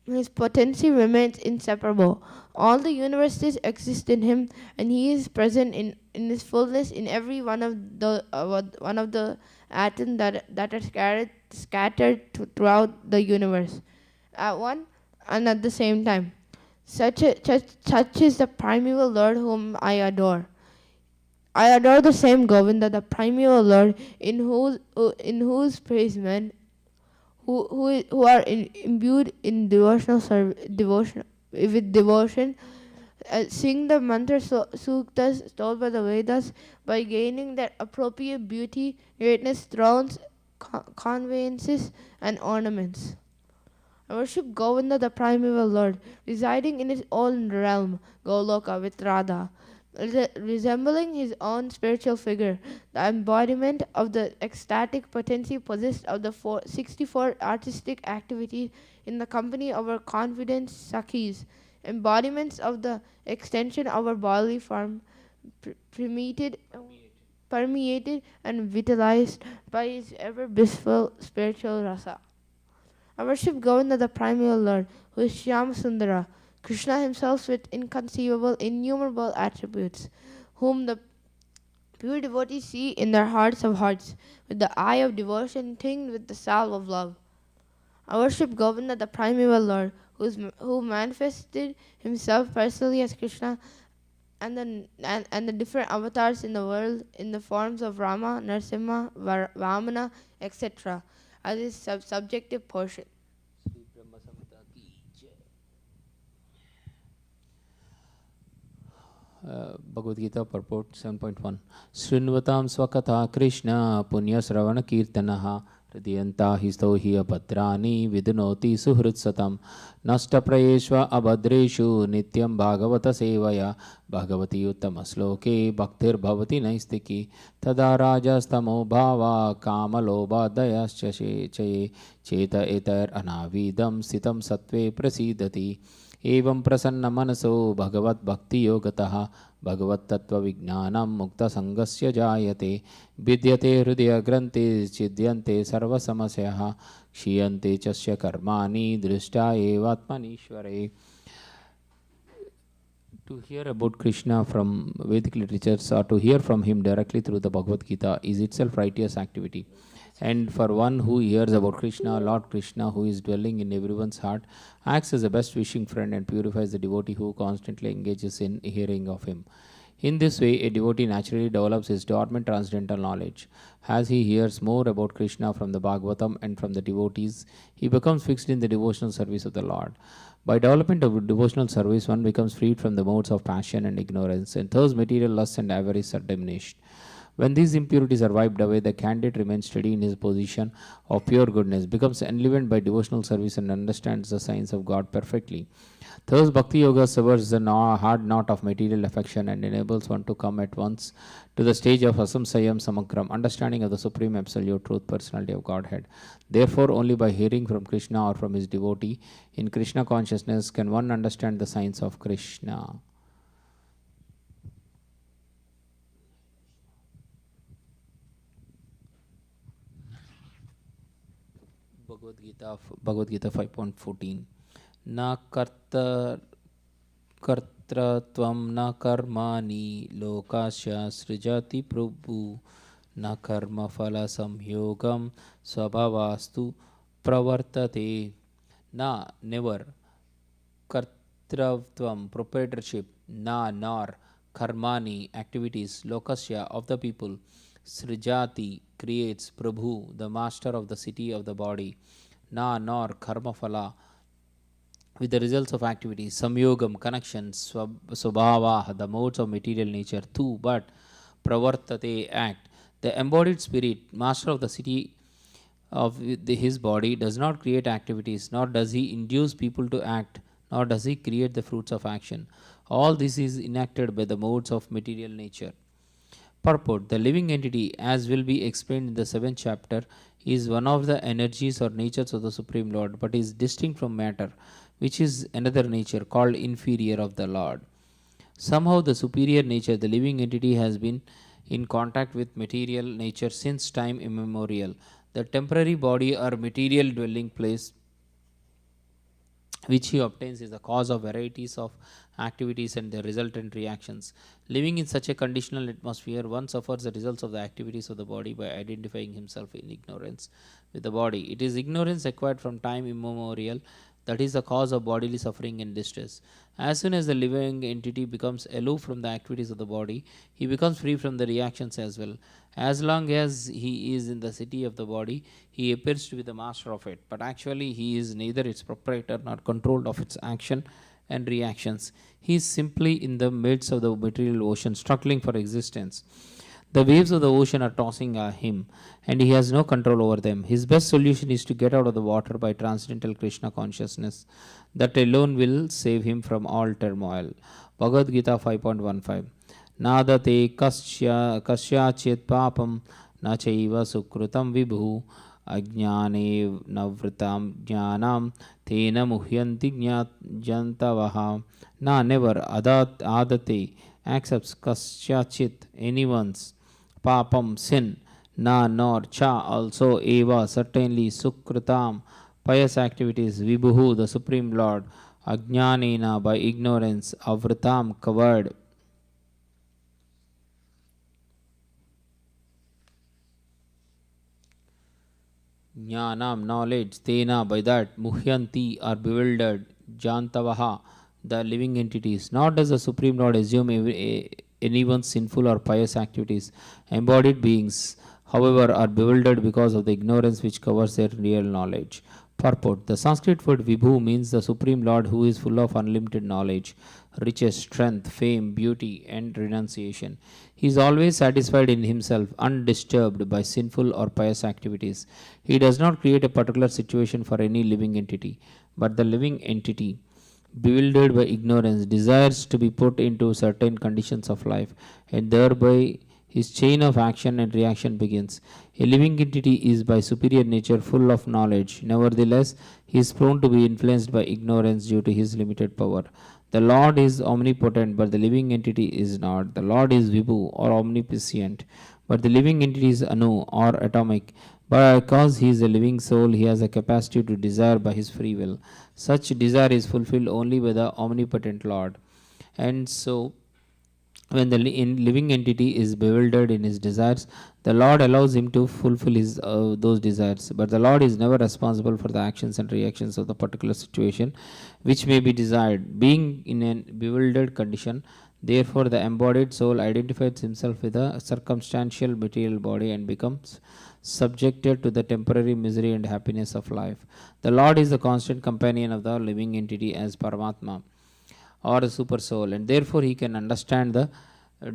his potency remains inseparable. All the universes exist in him, and he is present in his fullness in every one of the atoms that are scattered throughout the universe, at one and at the same time. Such is the primeval Lord whom I adore. I adore the same Govinda, the primeval Lord, in whose praise men who are imbued in devotion with devotion, sing the mantra suktas told by the Vedas by gaining that appropriate beauty, greatness, thrones, conveyances, and ornaments. I worship Govinda, the primeval Lord, residing in his own realm, Goloka, with Radha, resembling his own spiritual figure, the embodiment of the ecstatic potency possessed of the 64 artistic activities in the company of our confident Sakhis, embodiments of the extension of our bodily form, permeated and vitalized by his ever blissful spiritual rasa. I worship Govinda, the primeval Lord, who is Shyam Sundara, Krishna himself with inconceivable, innumerable attributes, whom the pure devotees see in their hearts of hearts, with the eye of devotion tinged with the salve of love. I worship Govinda, the primeval Lord, who manifested himself personally as Krishna and the different avatars in the world in the forms of Rama, Narasimha, Vamana, etc. as his subjective portion. Bhagavad Gita purport 7.1 Srinvatam Swakatha Krishna Punya Sravana Kirtanaha Hridiyanta Histo Hiya Bhadrani Vidunoti Suhritsatam Nasta Prayeshva Abhadreshu Nityam Bhagavata Sevaya Bhagavati Uttamasloke Bhaktir Bhavati Naistiki Tada Rajastamo Bhava Kamalobha Dayascha Chaye Cheta Etar Anavidam Sitam Satve Prasidati एवं प्रसन्न मनसो भगवत भक्ति योगतः भगवत तत्व विज्ञानम मुक्त संगस्य जायते विद्यते हृदय ग्रंथि छिद्यन्ते सर्व समस्याः क्षीयन्ते चस्य कर्माणि दृष्टा एवात्मनीश्वरे. To hear about Krishna from Vedic literatures or to hear from him directly through the Bhagavad Gita is itself righteous activity. And for one who hears about Krishna, Lord Krishna, who is dwelling in everyone's heart, acts as a best wishing friend and purifies the devotee who constantly engages in hearing of him. In this way, a devotee naturally develops his dormant transcendental knowledge. As he hears more about Krishna from the Bhagavatam and from the devotees, he becomes fixed in the devotional service of the Lord. By development of devotional service, one becomes freed from the modes of passion and ignorance, and thus material lusts and avarice are diminished. When these impurities are wiped away, the candidate remains steady in his position of pure goodness, becomes enlivened by devotional service, and understands the science of God perfectly. Thus, Bhakti Yoga severs the hard knot of material affection and enables one to come at once to the stage of Asamsayam Samagram, understanding of the Supreme Absolute Truth, Personality of Godhead. Therefore, only by hearing from Krishna or from his devotee in Krishna consciousness can one understand the science of Krishna. Bhagavad Gita 5.14 Na kartratvam na karmani lokasya srijati prabhu na karma phala samyogam svabhavastu pravartate. Na, never, kartratvam, proprietorship, na, nor, karmani, activities, lokasya, of the people, srijati, creates, prabhu, the master of the city of the body, na, nor, karma phala, with the results of activities, samyogam, connections, swabhava, the modes of material nature, tu, but, pravartate, act. The embodied spirit, master of the city of his body, does not create activities, nor does he induce people to act, nor does he create the fruits of action. All this is enacted by the modes of material nature. Purport: the living entity, as will be explained in the 7th chapter, is one of the energies or natures of the Supreme Lord, but is distinct from matter, which is another nature called inferior of the Lord. Somehow the superior nature, the living entity, has been in contact with material nature since time immemorial. The temporary body or material dwelling place which he obtains is the cause of varieties of activities and their resultant reactions. Living in such a conditional atmosphere, one suffers the results of the activities of the body by identifying himself in ignorance with the body. It is ignorance acquired from time immemorial that is the cause of bodily suffering and distress. As soon as the living entity becomes aloof from the activities of the body, he becomes free from the reactions as well. As long as he is in the city of the body, he appears to be the master of it, but actually he is neither its proprietor nor controlled of its action and reactions. He is simply in the midst of the material ocean, struggling for existence. The waves of the ocean are tossing him, and he has no control over them. His best solution is to get out of the water by transcendental Krishna consciousness. That alone will save him from all turmoil. Bhagavad Gita 5.15. Nadate kasyachit papam na chaiva sukrutam vibhu ajnane navritam jnanam tena muhyanti jantavaha. Na never adate accepts kasyachit anyone's papam sin, na nor cha also eva certainly sukritam pious activities, vibhuhu the supreme lord, ajnanena by ignorance, avritam covered, jnanam knowledge, tena by that, muhyanti are bewildered, jantavaha the living entities. Nor does the supreme lord assume anyone's sinful or pious activities. Embodied beings, however, are bewildered because of the ignorance which covers their real knowledge. Purport. The Sanskrit word Vibhu means the Supreme Lord who is full of unlimited knowledge, riches, strength, fame, beauty, and renunciation. He is always satisfied in himself, undisturbed by sinful or pious activities. He does not create a particular situation for any living entity, but the living entity, bewildered by ignorance, desires to be put into certain conditions of life, and thereby his chain of action and reaction begins. A living entity is by superior nature full of knowledge. Nevertheless, he is prone to be influenced by ignorance due to his limited power. The Lord is omnipotent, but the living entity is not. The Lord is Vibhu or omnipresent, but the living entity is Anu or atomic. But because he is a living soul, he has a capacity to desire by his free will. Such desire is fulfilled only by the omnipotent Lord. And so, when the living entity is bewildered in his desires, the Lord allows him to fulfill those desires. But the Lord is never responsible for the actions and reactions of the particular situation which may be desired. Being in a bewildered condition, therefore, the embodied soul identifies himself with a circumstantial material body and becomes subjected to the temporary misery and happiness of life. The Lord is the constant companion of the living entity as Paramatma or a super soul, and therefore he can understand the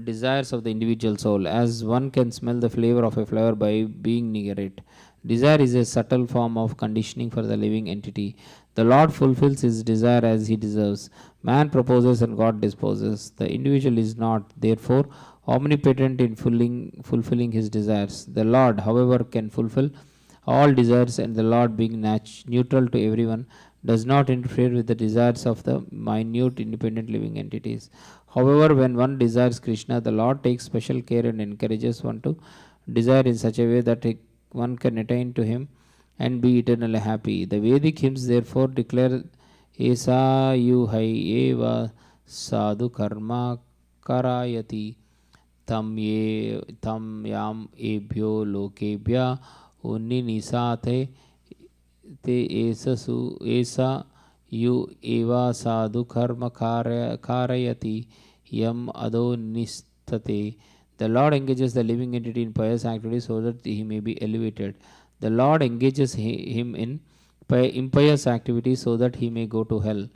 desires of the individual soul as one can smell the flavor of a flower by being near it. Desire is a subtle form of conditioning for the living entity. The Lord fulfills his desire as he deserves. Man proposes and God disposes. The individual is not, therefore, omnipotent in fulfilling his desires. The Lord, however, can fulfill all desires, and the Lord, being neutral to everyone, does not interfere with the desires of the minute independent living entities. However, when one desires Krishna, the Lord takes special care and encourages one to desire in such a way that one can attain to him and be eternally happy. The Vedic hymns therefore declare Esa yuhai eva sadhu karma karayati tam yam ebhyo lokebhya unni nisate te esa yu eva sadhu karma karayati yam ado nistate. The Lord engages the living entity in pious activities so that he may be elevated. The Lord engages him in impious activities so that he may go to hell.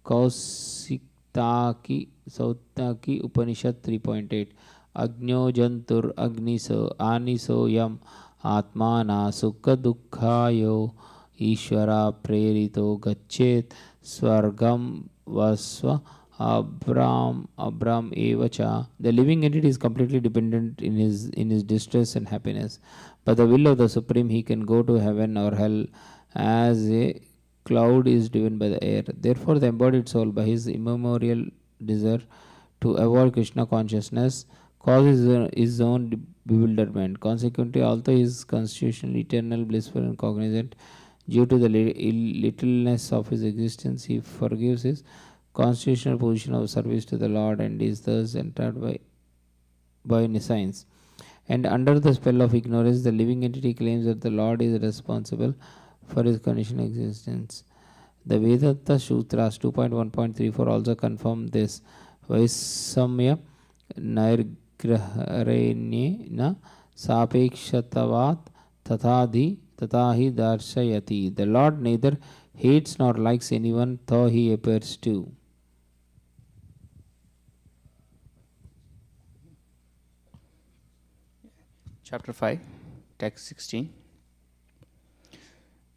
Kausiktaki Sautaki Upanishad 3.8. Agno jantur agniso aniso yam atmana sukha dukkhayo Ishvara prerito gachet swargam vasva abram evacha. The living entity is completely dependent in his distress and happiness. By the will of the Supreme, he can go to heaven or hell as a cloud is driven by the air. Therefore, the embodied soul, by his immemorial desire to avoid Krishna consciousness, causes his own bewilderment. Consequently, although he is constitutionally eternal, blissful, and cognizant, due to the littleness of his existence, he forgives his constitutional position of service to the Lord and is thus entered by nescience. And under the spell of ignorance, the living entity claims that the Lord is responsible for his conditional existence. The Vedanta Sutras 2.1.34 also confirm this. Vaisamya Nairgraharenya na sapekshatavat tatahi darshayati. The Lord neither hates nor likes anyone, though he appears to. Chapter 5, text 16.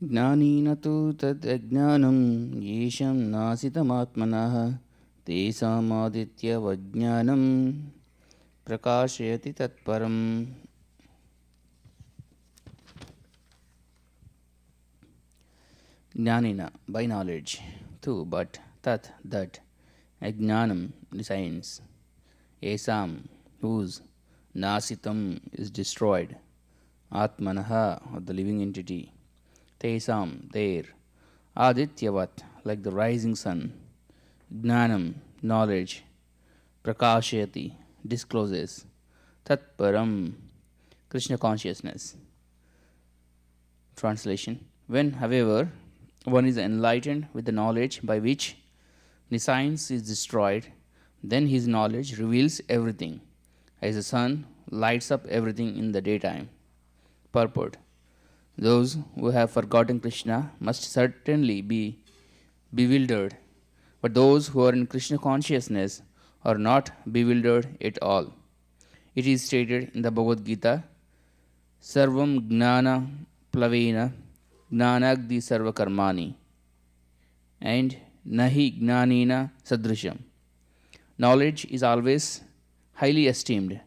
Jnanina tu tad ajnanam yesham nasitamatmanah tesam aditya vajnanam prakashayati tatparam. Jnanina, by knowledge, tu, but, tat, that, ajnanam, the science, esam, whose, nasitam, is destroyed, atmanaha, of the living entity, tesam, there, adityavat, like the rising sun, jnanam, knowledge, prakashayati, discloses, tatparam, Krishna consciousness. Translation. When, however, one is enlightened with the knowledge by which nescience is destroyed, then his knowledge reveals everything, as the sun lights up everything in the daytime. Purport. Those who have forgotten Krishna must certainly be bewildered, but those who are in Krishna consciousness are not bewildered at all. It is stated in the Bhagavad Gita, Sarvam Gnana Plavena Gnanagdi Sarva Karmani and Nahi Gnanina Sadrisham. Knowledge is always highly esteemed.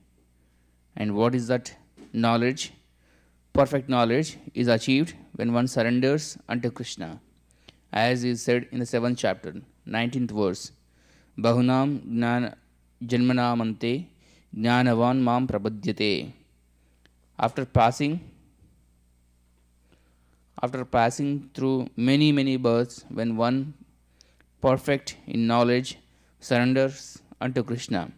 And what is that knowledge? Perfect knowledge is achieved when one surrenders unto Krishna, as is said in the 7th chapter, 19th verse. Bahunam Gnana Janmanamante Gnanavan Mam Prabhadyate. After passing through many births, when one perfect in knowledge surrenders unto Krishna,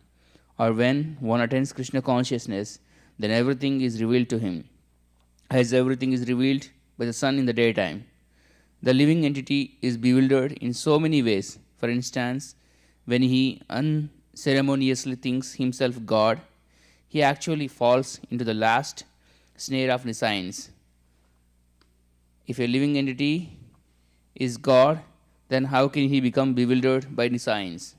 or when one attains Krishna consciousness, then everything is revealed to him, as everything is revealed by the sun in the daytime. The living entity is bewildered in so many ways. For instance, when he unceremoniously thinks himself God, he actually falls into the last snare of nescience. If a living entity is God, then how can he become bewildered by nescience?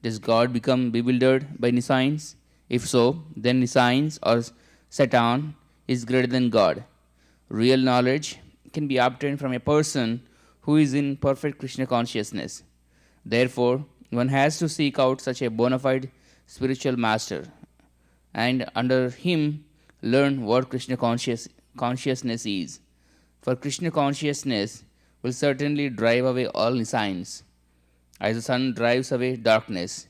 Does God become bewildered by nescience? If so, then nescience or Satan is greater than God. Real knowledge can be obtained from a person who is in perfect Krishna consciousness. Therefore, one has to seek out such a bona fide spiritual master and under him learn what Krishna consciousness is. For Krishna consciousness will certainly drive away all nescience, as the sun drives away darkness.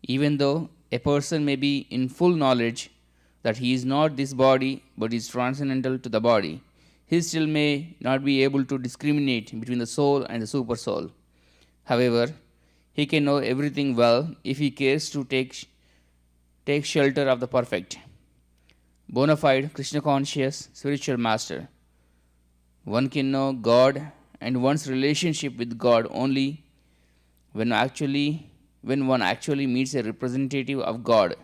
Even though a person may be in full knowledge that he is not this body but is transcendental to the body, he still may not be able to discriminate between the soul and the super soul. However, he can know everything well if he cares to take shelter of the perfect, bona fide Krishna conscious spiritual master. One can know God and one's relationship with God only when one actually meets a representative of God.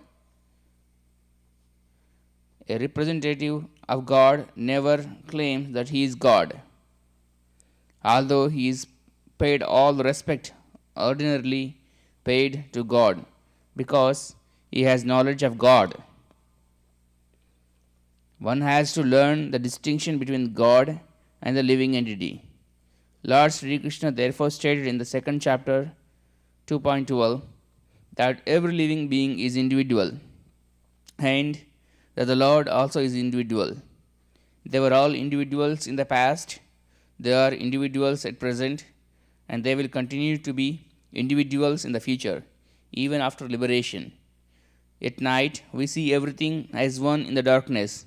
A representative of God never claims that he is God, although he is paid all the respect ordinarily paid to God because he has knowledge of God. One has to learn the distinction between God and the living entity. Lord Sri Krishna therefore stated in the 2nd chapter 2.12 that every living being is individual and that the Lord also is individual. They were all individuals in the past, they are individuals at present, and they will continue to be individuals in the future, even after liberation. At night, we see everything as one in the darkness,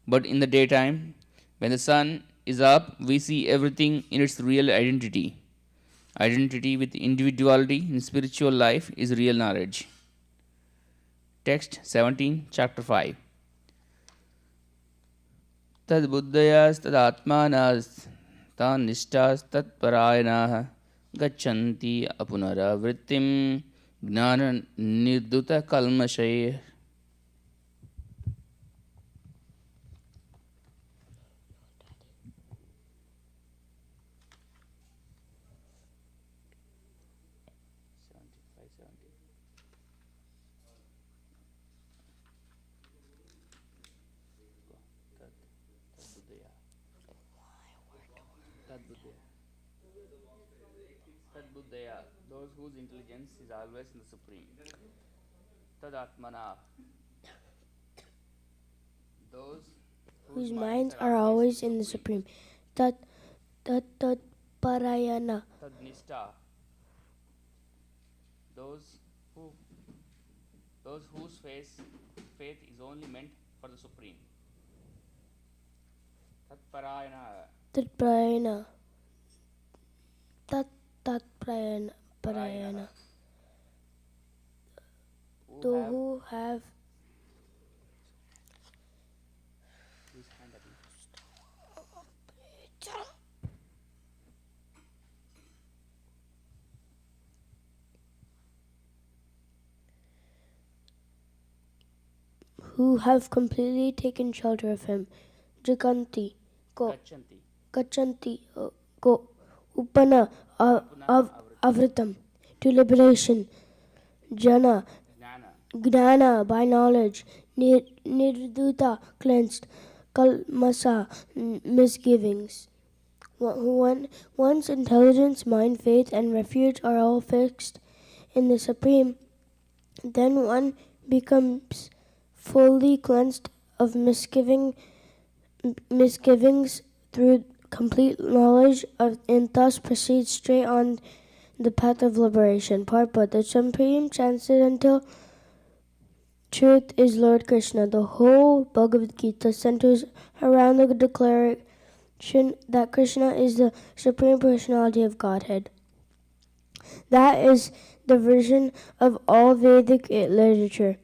but in the daytime, when the sun is up, we see everything in its real identity. Identity with individuality in spiritual life is real knowledge. Text 17, chapter 5. Tad buddhayas tad atmanas तानिष्ठास्तत्परायणाः गच्छन्ति अपुनरावृत्तिं ज्ञाननिर्धुतकल्मषैः. Tadbuddhaya, those whose intelligence is always in the Supreme. Tadatmana, those whose minds are always in the Supreme. Tat Parayana, Tadnishta, those whose faith is only meant for the Supreme. Tatparayana, Parayana, Parayana, who have whose hand up. who have completely taken shelter of him. Jaganti, Gachanti, go, Upana, Avritam, to liberation. Jana, Gnana, by knowledge. Nirduta, cleansed. Kalmasa, misgivings. One's intelligence, mind, faith, and refuge are all fixed in the Supreme. Then one becomes fully cleansed of misgivings through complete knowledge and thus proceeds straight on the path of liberation. Purport: the supreme transcendental truth is Lord Krishna. The whole Bhagavad Gita centers around the declaration that Krishna is the Supreme Personality of Godhead. That is the version of all Vedic literature.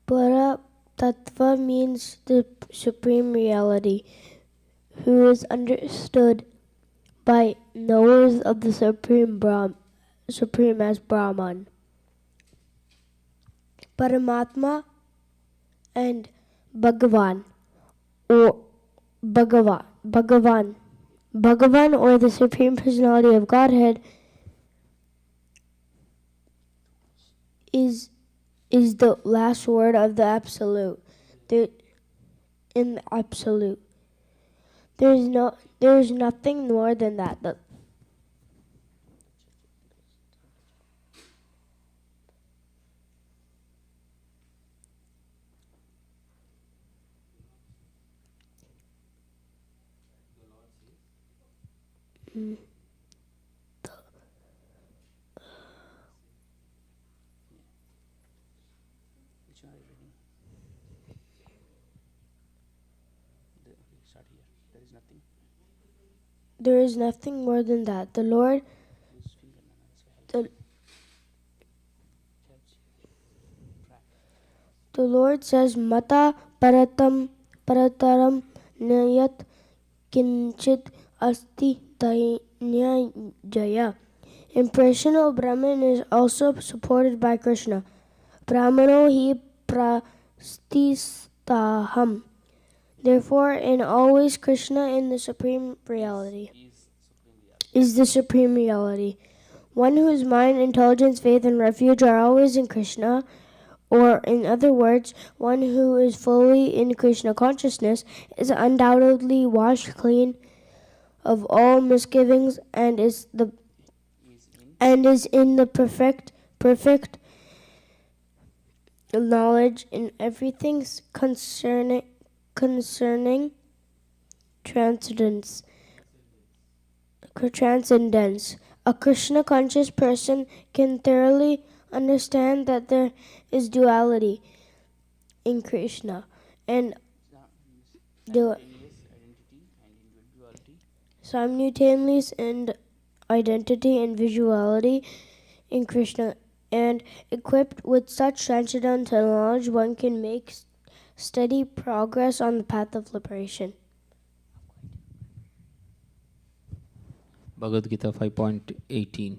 Para Tattva means the Supreme Reality, who is understood by knowers of the Supreme as Brahman. Paramatma and Bhagavan or Bhagavan or the Supreme Personality of Godhead is the last word of the Absolute. In the Absolute, there is nothing more than that. Which one are you reading? Start here. There is nothing. There is nothing more than that. The Lord, Use finger, Nana. the Lord says, Mata Parataram Nayat Kinchit Asti Dainya Jaya. Impression of Brahman is also supported by Krishna. Brahmano hi prastistaham. Therefore, in always Krishna in the Supreme Reality is the Supreme Reality. One whose mind, intelligence, faith, and refuge are always in Krishna, or in other words, one who is fully in Krishna consciousness, is undoubtedly washed clean of all misgivings and is in the perfect knowledge in everything concerning transcendence. A Krishna conscious person can thoroughly understand that there is duality in Krishna and simultaneous and identity and visuality in Krishna, and equipped with such transcendental knowledge, one can make steady progress on the path of liberation. Bhagavad Gita 5.18.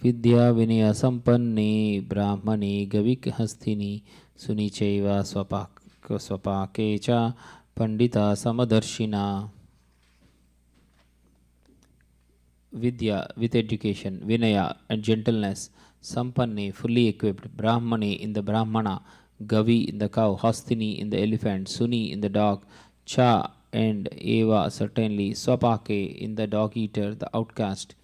Vidya Vinaya Sampanne Brahmane Gavik Hastini Sunicheva Swapakecha Pandita Samadarshina. Vidya with education, Vinaya and gentleness, Sampanne fully equipped, Brahmane in the Brahmana, Gavi in the cow, Hastini in the elephant, Suni in the dog, Cha and Eva certainly, Swapake in the dog eater, the outcast,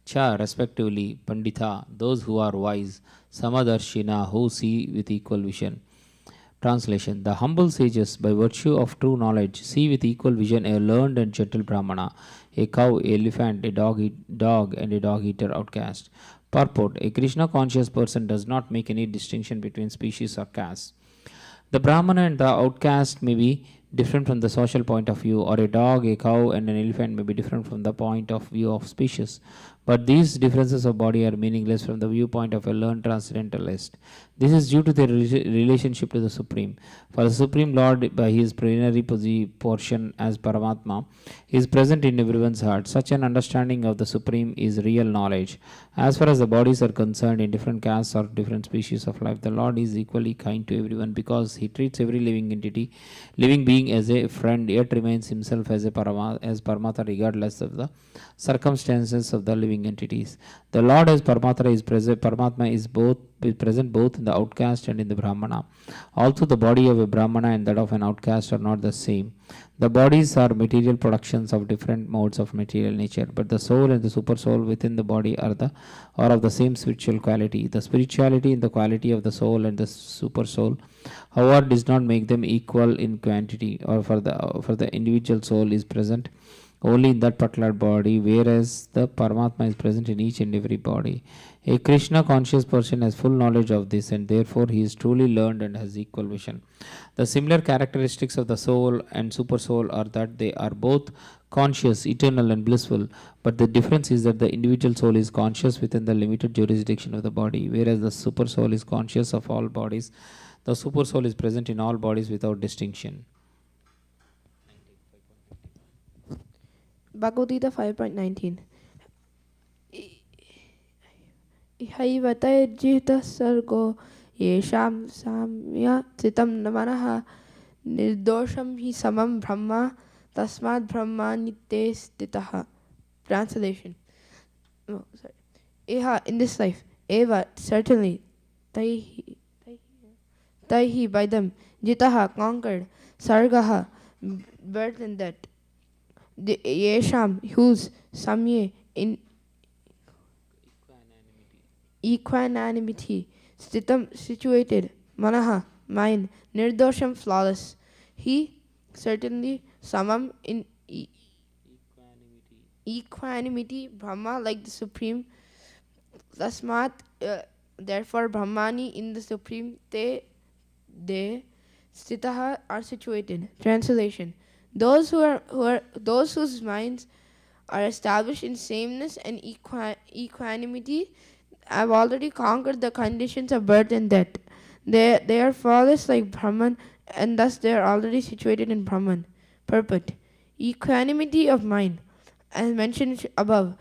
Cha respectively, Pandita, those who are wise, Samadarshina, who see with equal vision. Translation. The humble sages, by virtue of true knowledge, see with equal vision a learned and gentle Brahmana, a cow, a elephant, a dog, and a dog eater outcast. Purport. A Krishna conscious person does not make any distinction between species or castes. The Brahmana and the outcast may be different from the social point of view, or a dog, a cow, and an elephant may be different from the point of view of species. But these differences of body are meaningless from the viewpoint of a learned transcendentalist. This is due to their relationship to the Supreme. For the Supreme Lord, by his plenary portion as Paramatma, is present in everyone's heart. Such an understanding of the Supreme is real knowledge. As far as the bodies are concerned, in different castes or different species of life, the Lord is equally kind to everyone because he treats every living being as a friend, yet remains himself as Paramatma regardless of the circumstances of the living entities. The Lord as Paramatma is present both in the outcast and in the Brahmana. Although the body of a Brahmana and that of an outcast are not the same, the bodies are material productions of different modes of material nature, but the soul and the super soul within the body are of the same spiritual quality. The spirituality and the quality of the soul and the super soul, however, does not make them equal in quantity, or for the individual soul is present only in that particular body, whereas the Paramatma is present in each and every body. A Krishna conscious person has full knowledge of this, and therefore he is truly learned and has equal vision. The similar characteristics of the soul and super soul are that they are both conscious, eternal, and blissful, but the difference is that the individual soul is conscious within the limited jurisdiction of the body, whereas the super soul is conscious of all bodies. The super soul is present in all bodies without distinction. Bhagavad Gita 5.19. Ihaivatayajita sargo yesham samya citam namanaha nirdosham hi samam brahma tasmad brahma nitye stitaha. Translation. Oh, sorry. Iha, in this life. Eva, certainly. Taihi, by them. Jitaha, conquered. Sargaha, birth and death. The Yesham, whose, Samye, in equanimity, Stitam, situated, Manaha, mind, Nirdosham, flawless. He, certainly, Samam, in equanimity, Brahma, like the Supreme, Tasmat, therefore, Brahmani, in the Supreme, they, Stitaha, are situated. Translation. Those whose minds are established in sameness and equanimity have already conquered the conditions of birth and death. They are flawless like Brahman, and thus they are already situated in Brahman. Purport. Equanimity of mind, as mentioned above,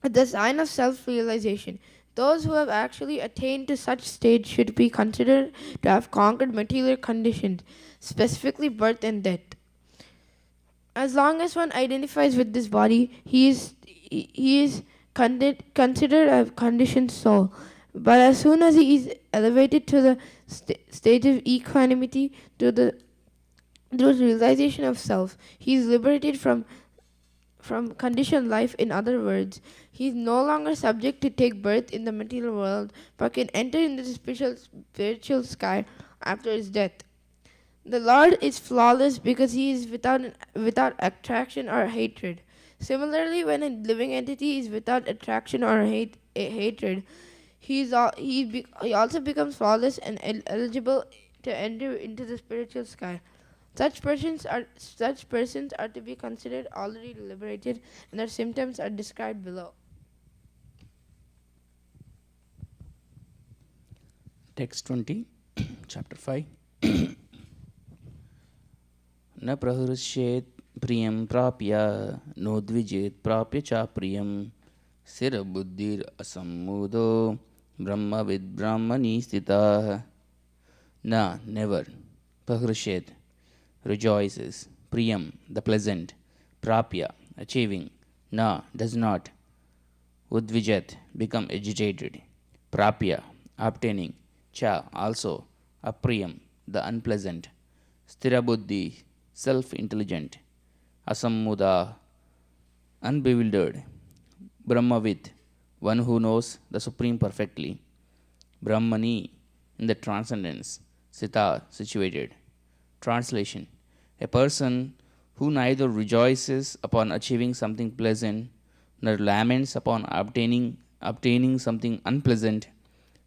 is the sign of self-realization. Those who have actually attained to such stage should be considered to have conquered material conditions, specifically birth and death. As long as one identifies with this body, he is considered a conditioned soul. But as soon as he is elevated to the stage of equanimity, through the realization of self, he is liberated from conditioned life. In other words, he is no longer subject to take birth in the material world, but can enter into the spiritual sky after his death. The Lord is flawless because he is without attraction or hatred. Similarly, when a living entity is without attraction or hatred, he also becomes flawless and eligible to enter into the spiritual sky. Such persons are to be considered already liberated, and their symptoms are described below. Text 20, chapter 5. न प्रहृष्येत् Priyam prapya nodvijit prapya cha priyam sira buddhir asammudo brahma vid brahmani stita. Na, never. Pahrishet, rejoices. Priyam, the pleasant. Prapya, achieving. Na, does not. Udvijat, become agitated. Prapya, obtaining. Cha, also. Apriyam, the unpleasant. Sthirabuddhi, self-intelligent. Asammuda, unbewildered. Brahmavid, one who knows the Supreme perfectly. Brahmani, in the transcendence. Sita, situated. Translation: a person who neither rejoices upon achieving something pleasant nor laments upon obtaining something unpleasant,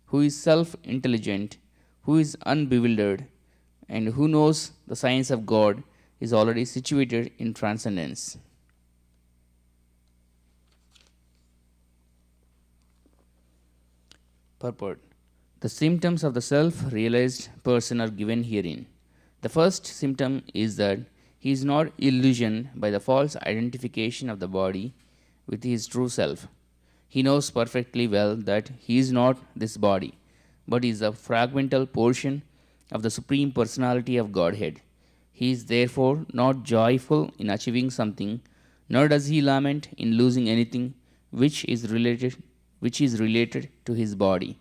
who is self-intelligent, who is unbewildered, and who knows the science of God, is already situated in transcendence. Purport: the symptoms of the self-realized person are given herein. The first symptom is that he is not illusioned by the false identification of the body with his true self. He knows perfectly well that he is not this body, but is a fragmental portion of the Supreme Personality of Godhead. He is therefore not joyful in achieving something, nor does he lament in losing anything which is related to his body.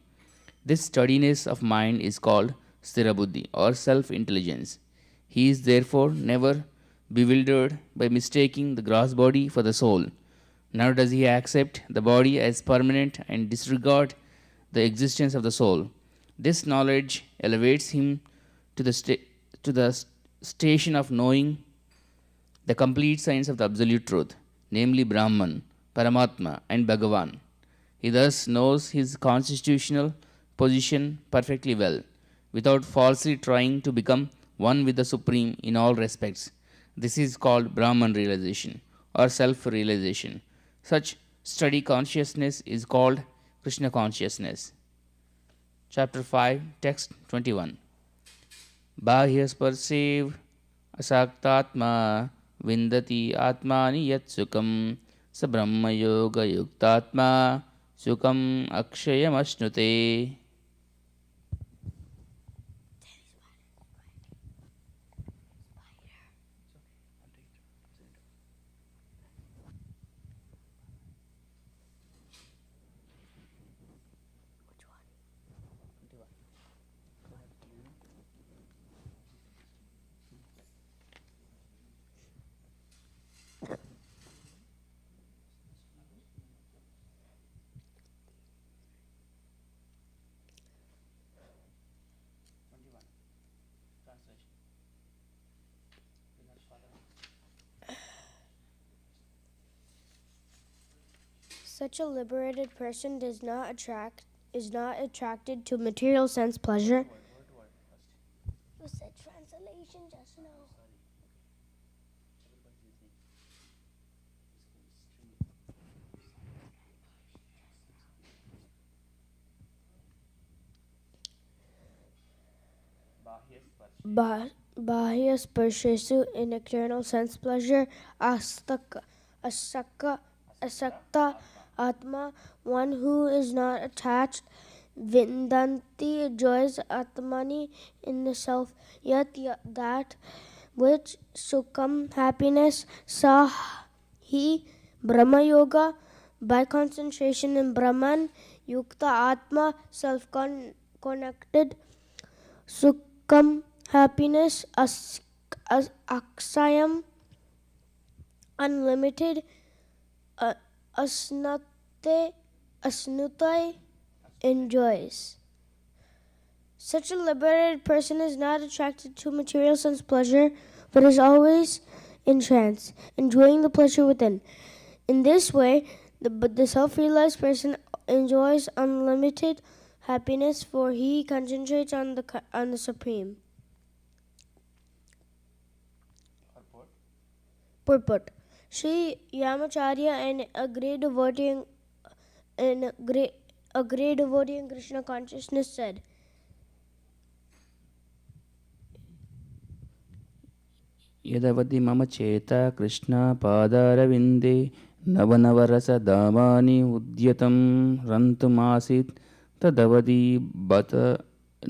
This steadiness of mind is called sthirabuddhi or self-intelligence. He is therefore never bewildered by mistaking the gross body for the soul, nor does he accept the body as permanent and disregard the existence of the soul. This knowledge elevates him to the station of knowing the complete science of the absolute truth, namely Brahman, Paramatma, and Bhagavan. He thus knows his constitutional position perfectly well, without falsely trying to become one with the Supreme in all respects. This is called Brahman realization or self-realization. Such steady consciousness is called Krishna consciousness. Chapter 5, Text 21. Bahyasparsev asaktatma vindati atmani yat sukam sa brahma yoga yuktatma sukam akshayam ashnute. Such a liberated person is not attracted to material sense pleasure. You said translation just now. Bahya sparshesu in external sense pleasure, asakta atma, one who is not attached, vindanti enjoys atmani in the self, yet that which sukham happiness, sah he brahma yoga, by concentration in Brahman, yukta atma self connected, sukham happiness, aksayam unlimited, asnutai enjoys. Such a liberated person is not attracted to material sense pleasure, but is always in trance, enjoying the pleasure within. In this way, the self-realized person enjoys unlimited happiness, for he concentrates on the Supreme. Purport: Sri Yamacharya and a great devotee in Krishna consciousness said, यदवति मम चेता कृष्णपादारविन्दे नवनवरसदामानि उद्यतं रन्तुमासीत् तदवधि बत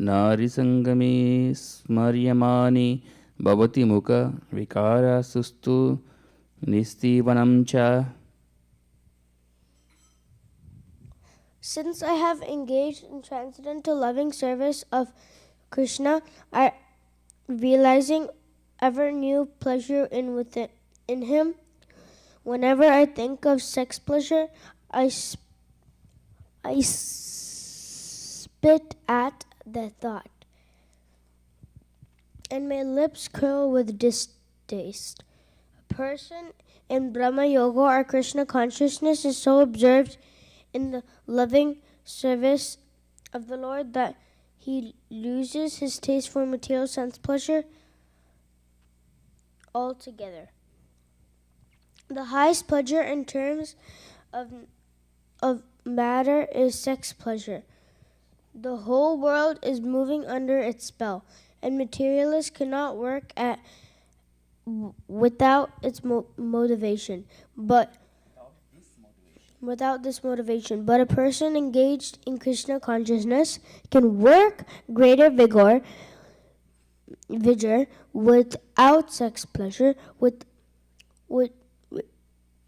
नारीसङ्गमे स्मर्यमाने भवति मुखविकारसुस्तु निस्तीवनं च. Since I have engaged in transcendental loving service of Krishna, I realizing ever new pleasure in him. Whenever I think of sex pleasure, I spit at the thought, and my lips curl with distaste. A person in Brahma Yoga or Krishna consciousness is so absorbed in the loving service of the Lord that he loses his taste for material sense pleasure altogether. The highest pleasure in terms of matter is sex pleasure. The whole world is moving under its spell, and materialists cannot work without its motivation. Without this motivation, but a person engaged in Krishna consciousness can work greater vigor without sex pleasure, with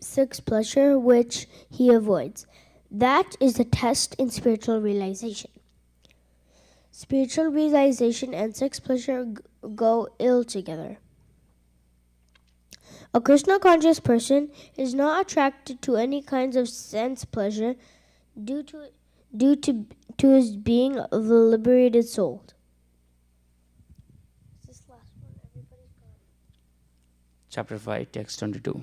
sex pleasure which he avoids. That is the test in spiritual realization. Spiritual realization and sex pleasure go ill together. A Krishna conscious person is not attracted to any kinds of sense pleasure due to his being of the liberated soul. This last one, everybody's got. Chapter 5, text 22.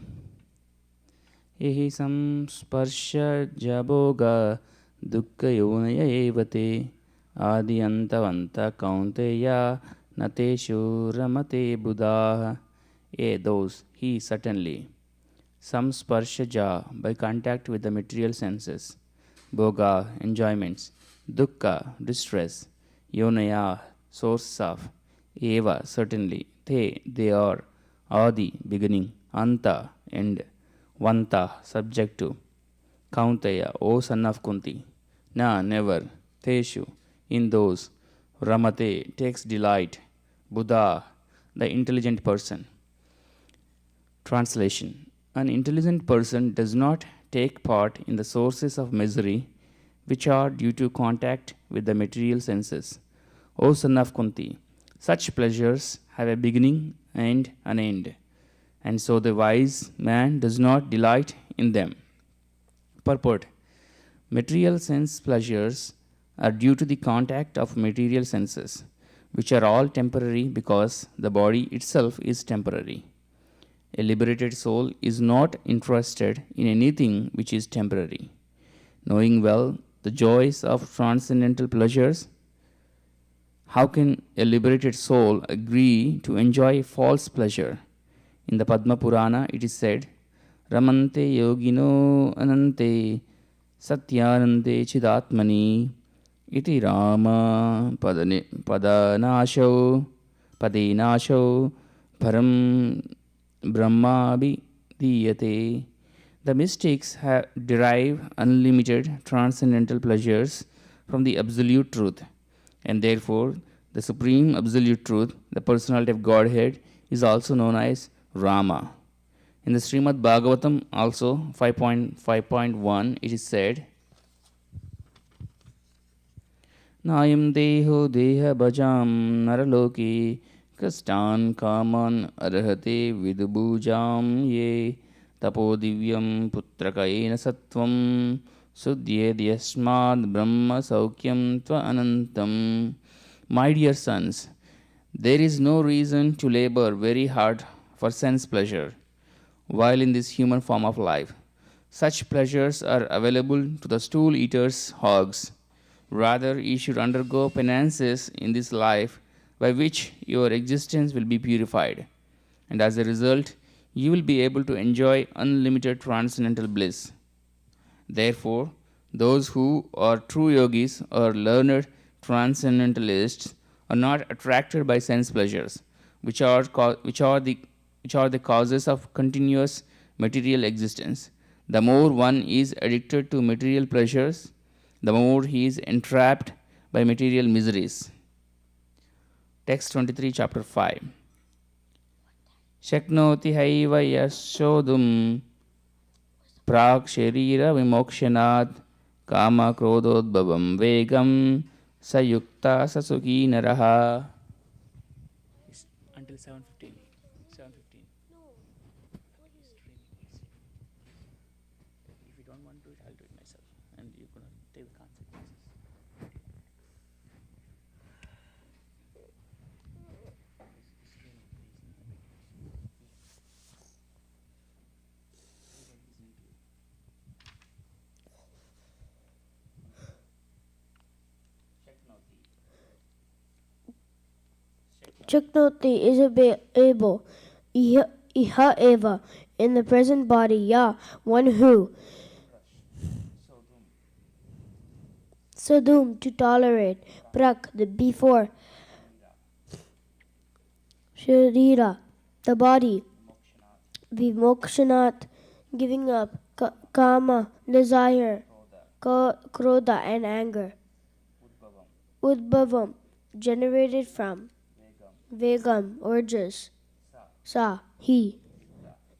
Ehi samsparsha jaboga dukkha yonaya evate adi antavanta kaunteya nateshu ramate buddha. Those, he certainly. Samsparshaja, by contact with the material senses. Bhoga, enjoyments. Dukkha, distress. Yonaya, source of. Eva, certainly. They are. Adi, beginning. Anta, end. Vanta, subject to. Kauntaya, O son of Kunti. Na, never. Teshu, in those. Ramate, takes delight. Buddha, the intelligent person. Translation. An intelligent person does not take part in the sources of misery which are due to contact with the material senses. O son of Kunti, such pleasures have a beginning and an end, and so the wise man does not delight in them. Purport. Material sense pleasures are due to the contact of material senses, which are all temporary because the body itself is temporary. A liberated soul is not interested in anything which is temporary. Knowing well the joys of transcendental pleasures, how can a liberated soul agree to enjoy false pleasure? In the Padma Purana it is said, Ramante yogino anante satyanante chidatmani iti rama padanasho param Brahma diyate. The mystics derive unlimited transcendental pleasures from the absolute truth, and therefore the supreme absolute truth, the personality of Godhead, is also known as Rama. In the Srimad Bhagavatam also 5.5.1 it is said, Nayam deho deha bhajam naraloki Kastan kaman arhate vidubujam ye tapo divyam putrakaena sattvam sudye dyasmad brahma saukyam tva anantam. My dear sons, there is no reason to labor very hard for sense pleasure while in this human form of life. Such pleasures are available to the stool eaters' hogs. Rather, you should undergo penances in this life by which your existence will be purified, and as a result, you will be able to enjoy unlimited transcendental bliss. Therefore, those who are true yogis or learned transcendentalists are not attracted by sense pleasures, which are which are the causes of continuous material existence. The more one is addicted to material pleasures, the more he is entrapped by material miseries. Text 23, chapter 5. Shaknoti haiva yashodum prak sharira vimokshanath kama krododbhavam vegam sayukta sasuki naraha. Until 7:15. 7:15. If you don't want to do it, I'll do it myself. And you're going to take the consequences. Chaknoti is able, iha eva, in the present body, ya, one who, so doomed to tolerate, prak, the before, sharira, the body, vimokshanat, giving up, kama, desire, krodha, and anger, udbhavam, generated from, vegam, urges, sa, he,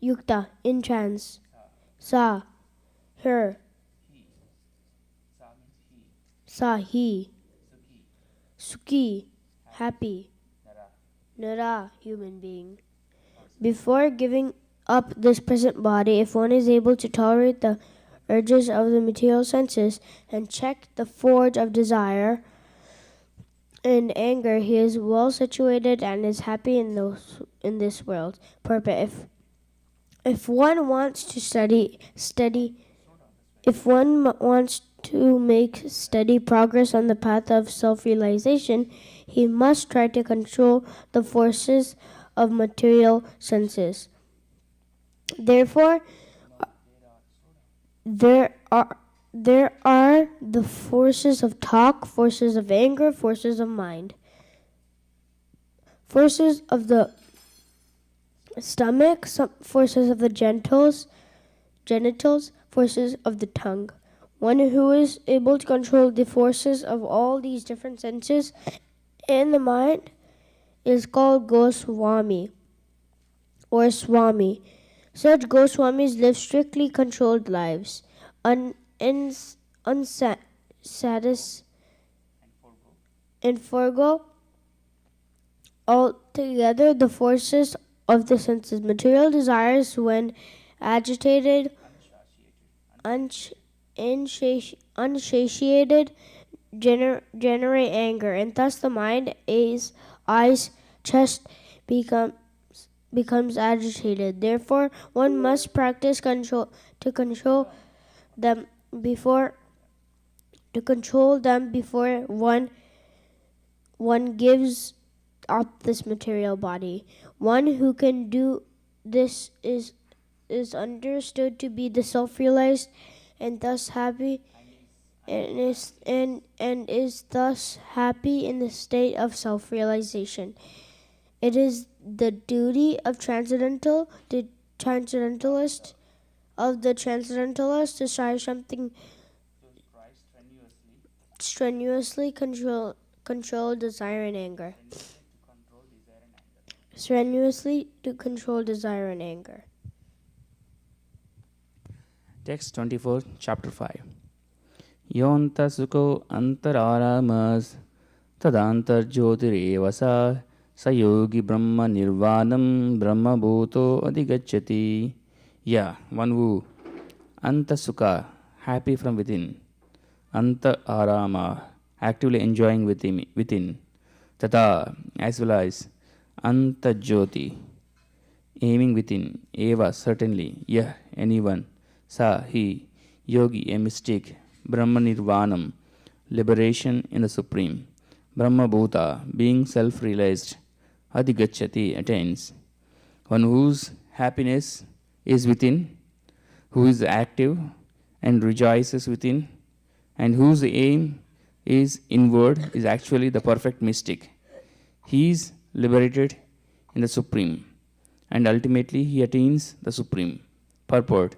yukta, in trance, sa, her, sa, he, sukhi, happy, nara, human being. Before giving up this present body, if one is able to tolerate the urges of the material senses and check the forge of desire and anger, he is well situated and is happy in this world. Purport: If one wants to make steady progress on the path of self-realization, he must try to control the forces of material senses. Therefore, there are the forces of talk, forces of anger, forces of mind, forces of the stomach, forces of the genitals, forces of the tongue. One who is able to control the forces of all these different senses and the mind is called Goswami or Swami. Such Goswamis live strictly controlled lives, and forgo altogether the forces of the senses. Material desires, when agitated, unsatiated, generate anger, and thus the mind, eyes, chest becomes agitated. Therefore, one must practice control them before one gives up this material body. One who can do this is understood to be the self-realized and thus happy, and is thus happy in the state of self-realization. It is the duty of the transcendentalist to try something strenuously control desire and anger. Strenuously to control desire and anger. Text 24, chapter 5. Yonta sukho antararamas tadantar jyotirevasa sayogi brahma nirvanam brahma bhuto adhigacchati. Yeah, one who anta sukha, happy from within, anta arama, actively enjoying within, tata, as well as anta jyoti, aiming within, eva, certainly, yah, anyone, sa, he, yogi, a mystic, brahma nirvanam, liberation in the supreme, brahma bhuta, being self-realized, adhigacchati, attains, one whose happiness is within, who is active and rejoices within, and whose aim is inward, is actually the perfect mystic. He is liberated in the supreme. and ultimately he attains the supreme. Purport: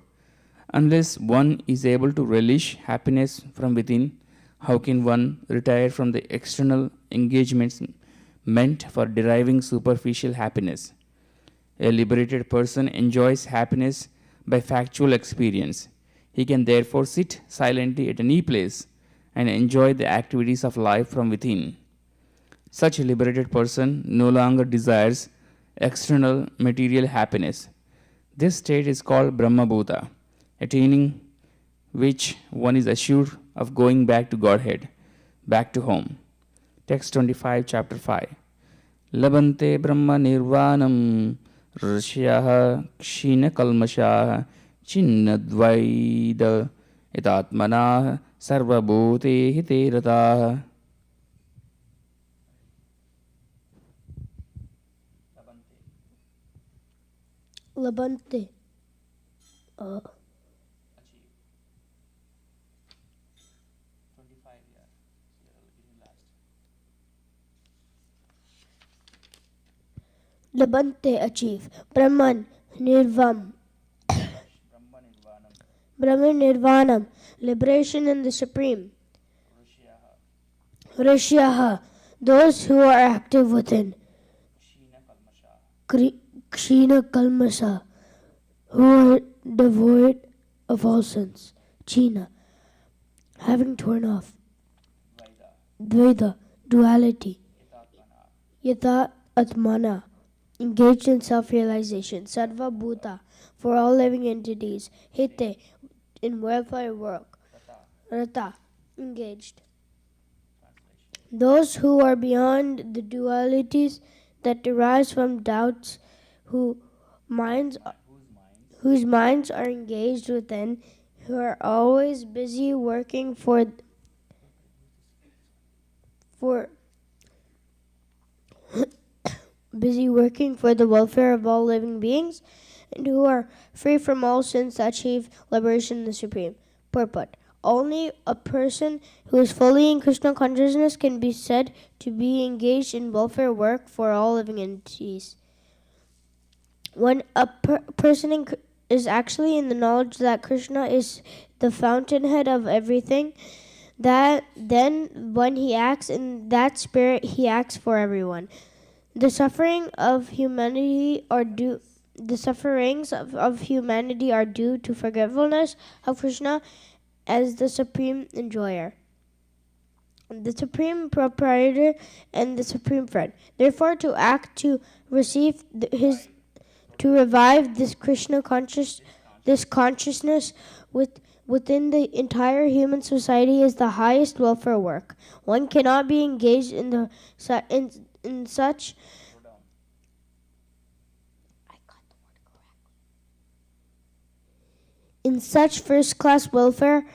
unless one is able to relish happiness from within, how can one retire from the external engagements meant for deriving superficial happiness? A liberated person enjoys happiness by factual experience. He can therefore sit silently at any place and enjoy the activities of life from within. Such a liberated person no longer desires external material happiness. This state is called Brahma Bhuta, attaining which one is assured of going back to Godhead, back to home. Text 25, chapter 5. Labante Brahma Nirvanam Rishyaha Kshina Kalmashaha Chinnadvaida Itatmana Sarvabhute Hite Rataha. Labante. Labante achieve. Brahman Nirvam. Brahman Nirvanam. Liberation in the Supreme. Rishyaha. Those who are active within. Kshina Kalmasha. Who are devoid of all sins. China. Having torn off. Dvaita. Duality. Yatha Atmana. Engaged in self-realization. Sarva Bhuta. For all living entities. Hite. In welfare work. Rata. Engaged. Those who are beyond the dualities that arise from doubts, whose minds are engaged within, who are always busy working for the welfare of all living beings, and who are free from all sins to achieve liberation in the Supreme. Purport: only a person who is fully in Krishna consciousness can be said to be engaged in welfare work for all living entities. When a person is actually in the knowledge that Krishna is the fountainhead of everything, then when he acts in that spirit, he acts for everyone. The sufferings of humanity are due to forgetfulness of Krishna as the supreme enjoyer, the supreme proprietor, and the supreme friend. Therefore, to act to revive this Krishna consciousness within the entire human society is the highest welfare work. One cannot be engaged in such first-class welfare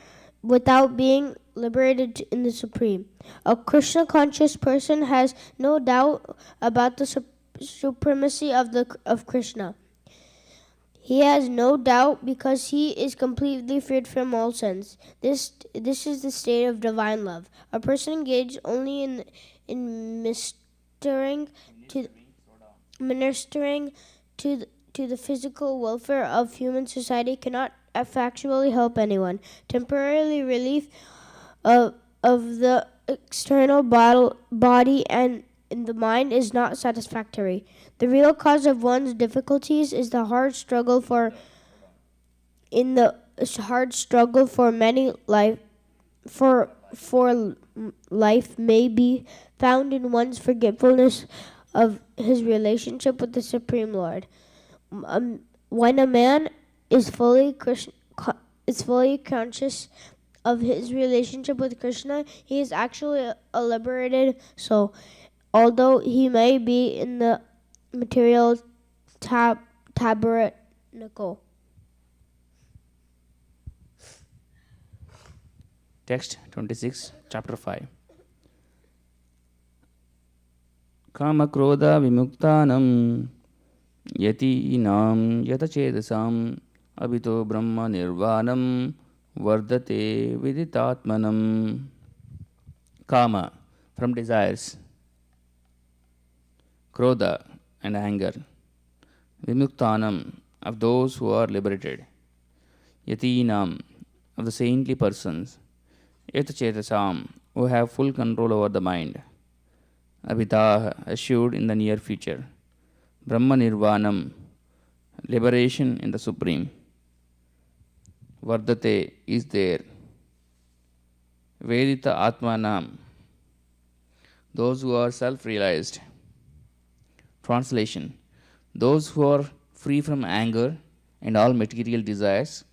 without being liberated in the Supreme. A Krishna-conscious person has no doubt about the supremacy of Krishna. He has no doubt because he is completely freed from all sins. This is the state of divine love. A person engaged only in ministering to the physical welfare of human society cannot factually help anyone. Temporary relief of the external body and in the mind is not satisfactory. The real cause of one's difficulties is the hard struggle for many life life may be found in one's forgetfulness of his relationship with the Supreme Lord. When a man is fully conscious of his relationship with Krishna, he is actually a liberated soul, although he may be in the material tabernacle. Text 26, chapter 5. Kama krodha vimuktanam yati nam yata chedasam abhito brahma nirvanam vardate viditatmanam. Kama, from desires. Krodha and anger. Vimuktanam, of those who are liberated. Yatinam, of the saintly persons. Yatachetasam, who have full control over the mind. Abhitah, assured in the near future. Brahma Nirvanam, liberation in the Supreme. Vardate is there. Vedita Atmanam, those who are self realized. Translation: those who are free from anger and all material desires,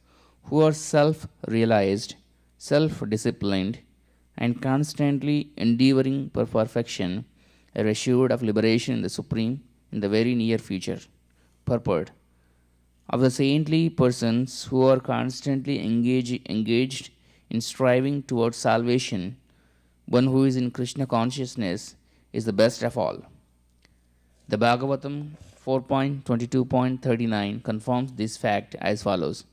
who are self realized, self disciplined, and constantly endeavoring for perfection, are assured of liberation in the Supreme in the very near future. Purport: of the saintly persons who are constantly engaged in striving towards salvation, one who is in Krishna consciousness is the best of all. The Bhagavatam 4.22.39 confirms this fact as follows: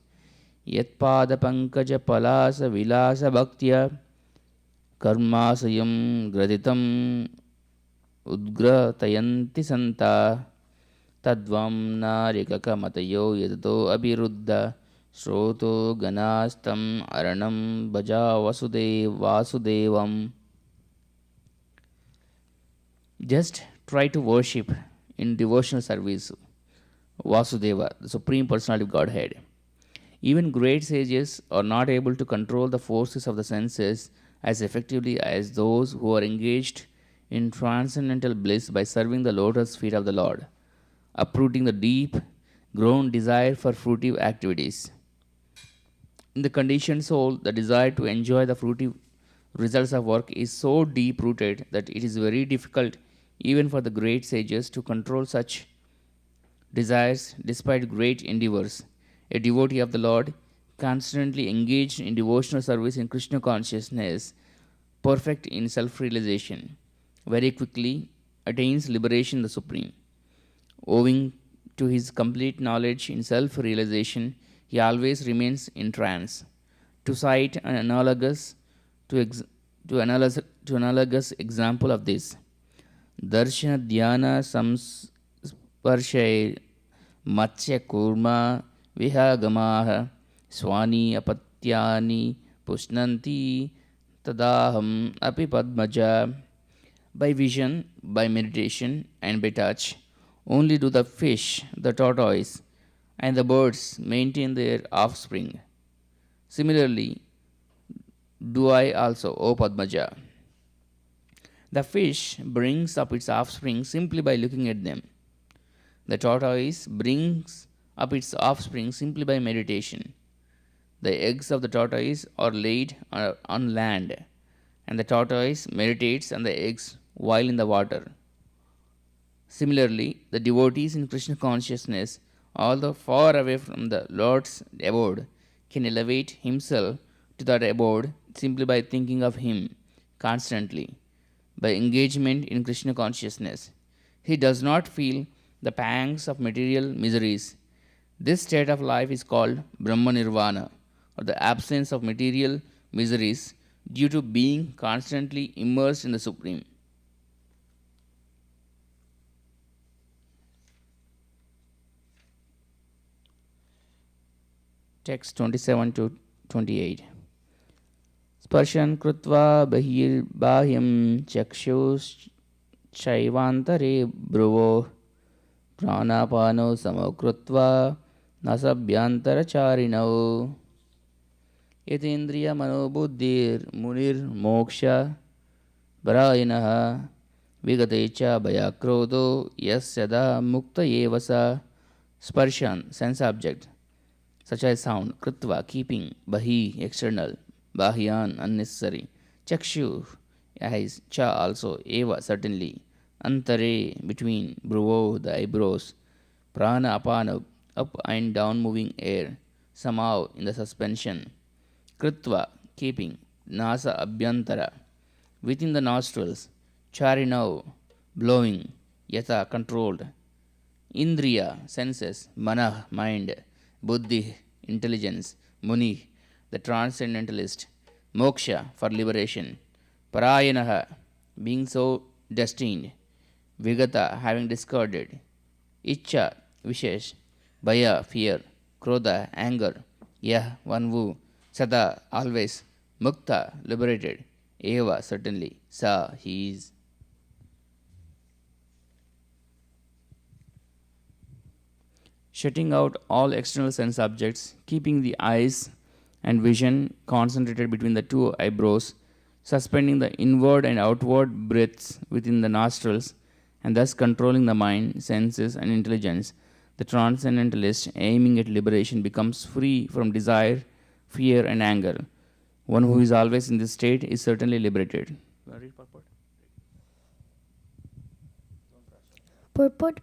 Yatpada pankaja palasa vilasa bhaktya karmasayam graditam udgratayanti santa tadvam narikaka matayo yadato abhiruddha Shroto ganastam aranam bhaja vasudevam. Just try to worship in devotional service Vasudeva, the Supreme Personality of Godhead. Even great sages are not able to control the forces of the senses as effectively as those who are engaged in transcendental bliss by serving the lotus feet of the Lord, uprooting the deep grown desire for fruitive activities. In the conditioned soul, the desire to enjoy the fruitive results of work is so deep rooted that it is very difficult even for the great sages to control such desires despite great endeavors. A devotee of the Lord, constantly engaged in devotional service in Krishna consciousness, perfect in self realization, very quickly attains liberation in the Supreme. Owing to his complete knowledge in self realization, he always remains in trance. To cite an analogous example of this, Darshana Dhyana Samsparshay Matsya Kurma Vihagamaha Swani Apatyani Pushnanti Tadaham Api Padmaja. By vision, by meditation, and by touch, only do the fish, the tortoise, and the birds maintain their offspring. Similarly, do I also, O Padmaja. The fish brings up its offspring simply by looking at them. The tortoise brings up its offspring simply by meditation. The eggs of the tortoise are laid on land, and the tortoise meditates on the eggs while in the water. Similarly, the devotees in Krishna consciousness, although far away from the Lord's abode, can elevate himself to that abode simply by thinking of him constantly, by engagement in Krishna consciousness. He does not feel the pangs of material miseries. This state of life is called Brahma Nirvana, or the absence of material miseries due to being constantly immersed in the Supreme. Text 27 to 28. Sparshan krutva bahirbahyam chakshuschaivantare bhruvo pranapano samakrutva nasabhyantaracharinau yatindriya manobuddhir munir moksha varayanaha vigatecha bhayakrodo yasyada mukta yevasa. Sparshan, sense object, such as sound, kritva, keeping, bahi, external, bahyan, unnecessary, chakshu, eyes, cha, also, eva, certainly, antare, between, bhruvo, the eyebrows, prana, apana, up and down moving air, samau, in the suspension, kritva, keeping, nasa, abhyantara, within the nostrils, charinau, blowing, yata, controlled, indriya, senses, manah, mind, buddhi, intelligence, muni, the transcendentalist, moksha, for liberation, parayanaha, being so destined, vigata, having discarded, icha, Vishesh, Bhaya, fear, Krodha, anger, Yah, one who, Sada, always, Mukta, liberated, Eva, certainly, Sa, he is. Shutting out all external sense objects, keeping the eyes and vision concentrated between the two eyebrows, suspending the inward and outward breaths within the nostrils, and thus controlling the mind, senses, and intelligence, the transcendentalist aiming at liberation becomes free from desire, fear, and anger. One who is always in this state is certainly liberated. Purport.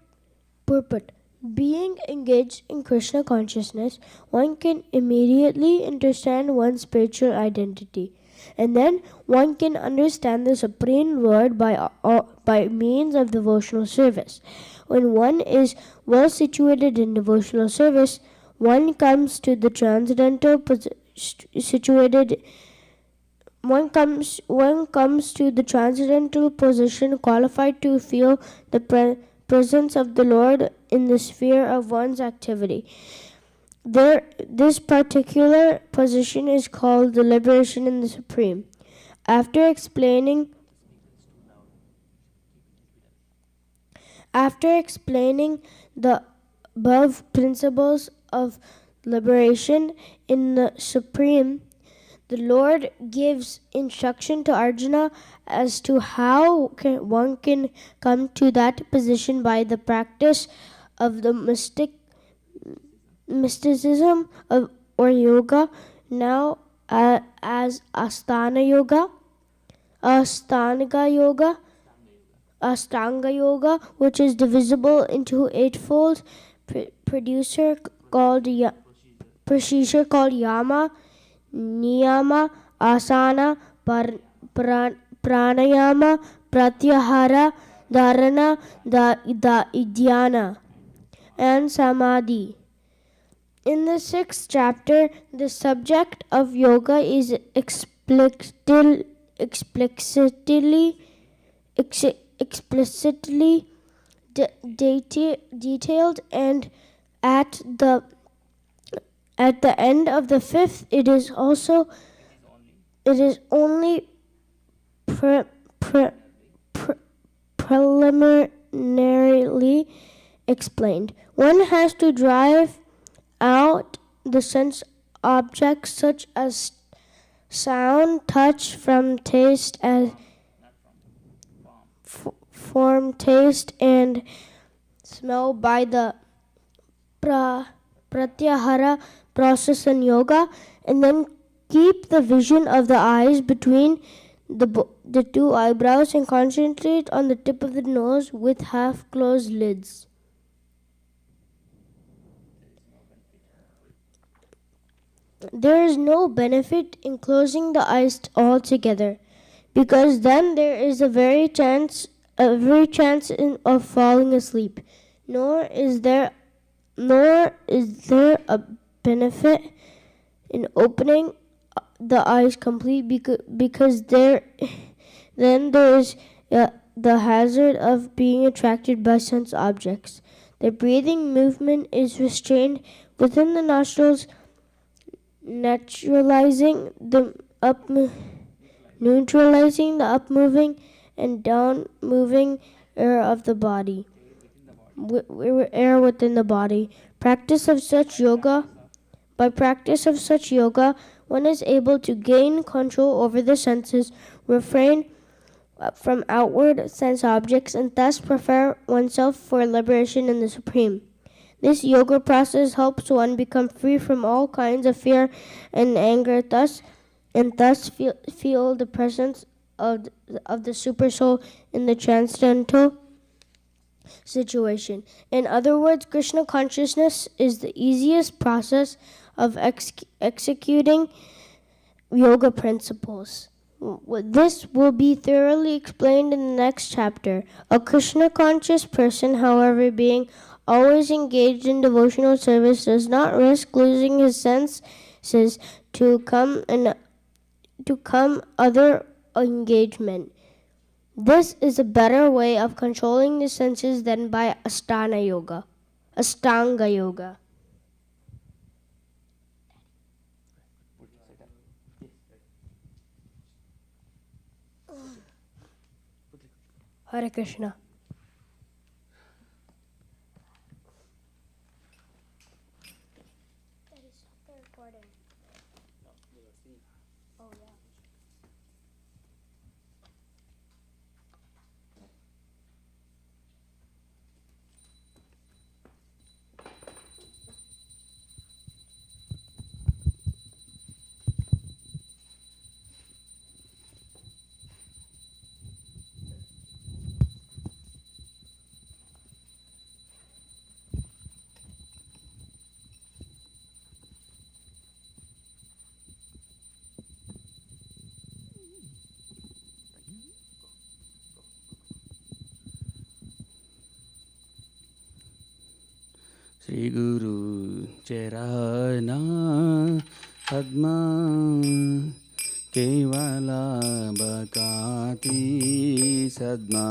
Purport. Being engaged in Krishna consciousness, one can immediately understand one's spiritual identity. And then one can understand the Supreme Lord by means of devotional service. When one is well situated in devotional service, one comes to the transcendental position qualified to feel the presence of the Lord in the sphere of one's activity. This particular position is called the liberation in the Supreme. After explaining the above principles of liberation in the Supreme, the Lord gives instruction to Arjuna as to how one can come to that position by the practice of the mysticism or yoga, now as Astanga Yoga, which is divisible into eightfold procedure called Yama, Niyama, Asana, Pranayama, Pratyahara, Dharana, Dhyana, and Samadhi. In the 6th chapter, the subject of yoga is explicitly detailed, and at the end of the 5th, it is only preliminarily explained. One has to drive out the sense objects such as sound, touch, from taste, as form, taste, and smell by the pratyahara process in yoga, and then keep the vision of the eyes between the two eyebrows and concentrate on the tip of the nose with half-closed lids. There is no benefit in closing the eyes altogether, because then there is every chance of falling asleep. Nor is there a benefit in opening the eyes completely, because then there is the hazard of being attracted by sense objects. The breathing movement is restrained within the nostrils, neutralizing the up-moving and down-moving air of the body. Air within the body. By practice of such yoga, one is able to gain control over the senses, refrain from outward sense objects, and thus prepare oneself for liberation in the Supreme. This yoga process helps one become free from all kinds of fear and anger, thus feel the presence of the super soul in the transcendental situation. In other words, Krishna consciousness is the easiest process of executing yoga principles. This will be thoroughly explained in the next chapter. A Krishna conscious person, however, being always engaged in devotional service, does not risk losing his senses to come other engagement. This is a better way of controlling the senses than by Astanga Yoga. Ashtanga Yoga. Hare Krishna. Sri Guru Charana Padma Kevala Bhakati Sadma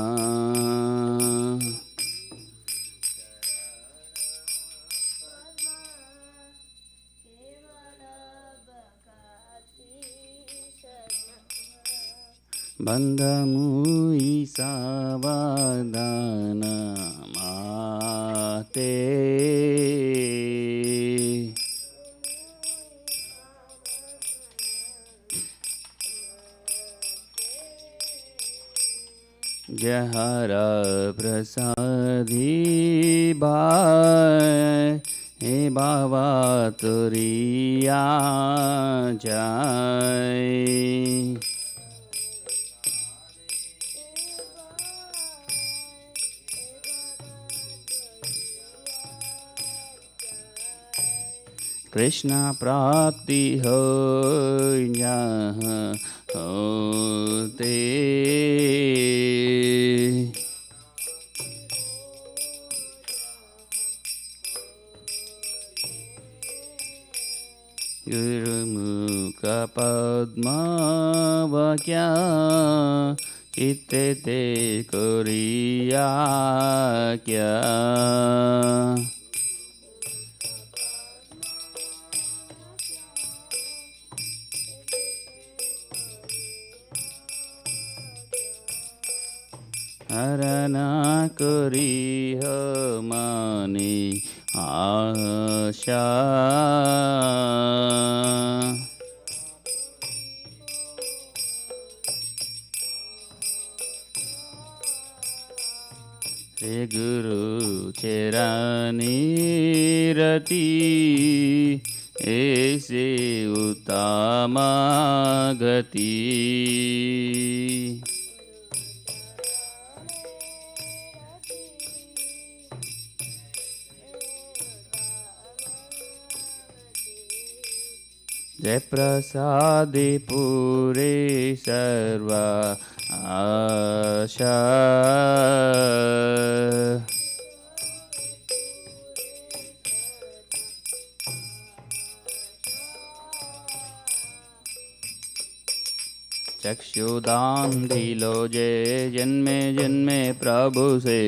Bandhamu Isavadana Mate Jahara Prasadi Bhai He Bhava Turiya Jai Krishna Prapti Hoy Jaha Hote Guru Mukha Padma Vakya Chitte Te Koriya Kya Harana kori mani asha Sri Guru Cherani Rati Aise Uttama Gati Jai Prasadi Pure Sarva Asha चक्षुदान दिलो जे जन्मे जन्मे प्रभु से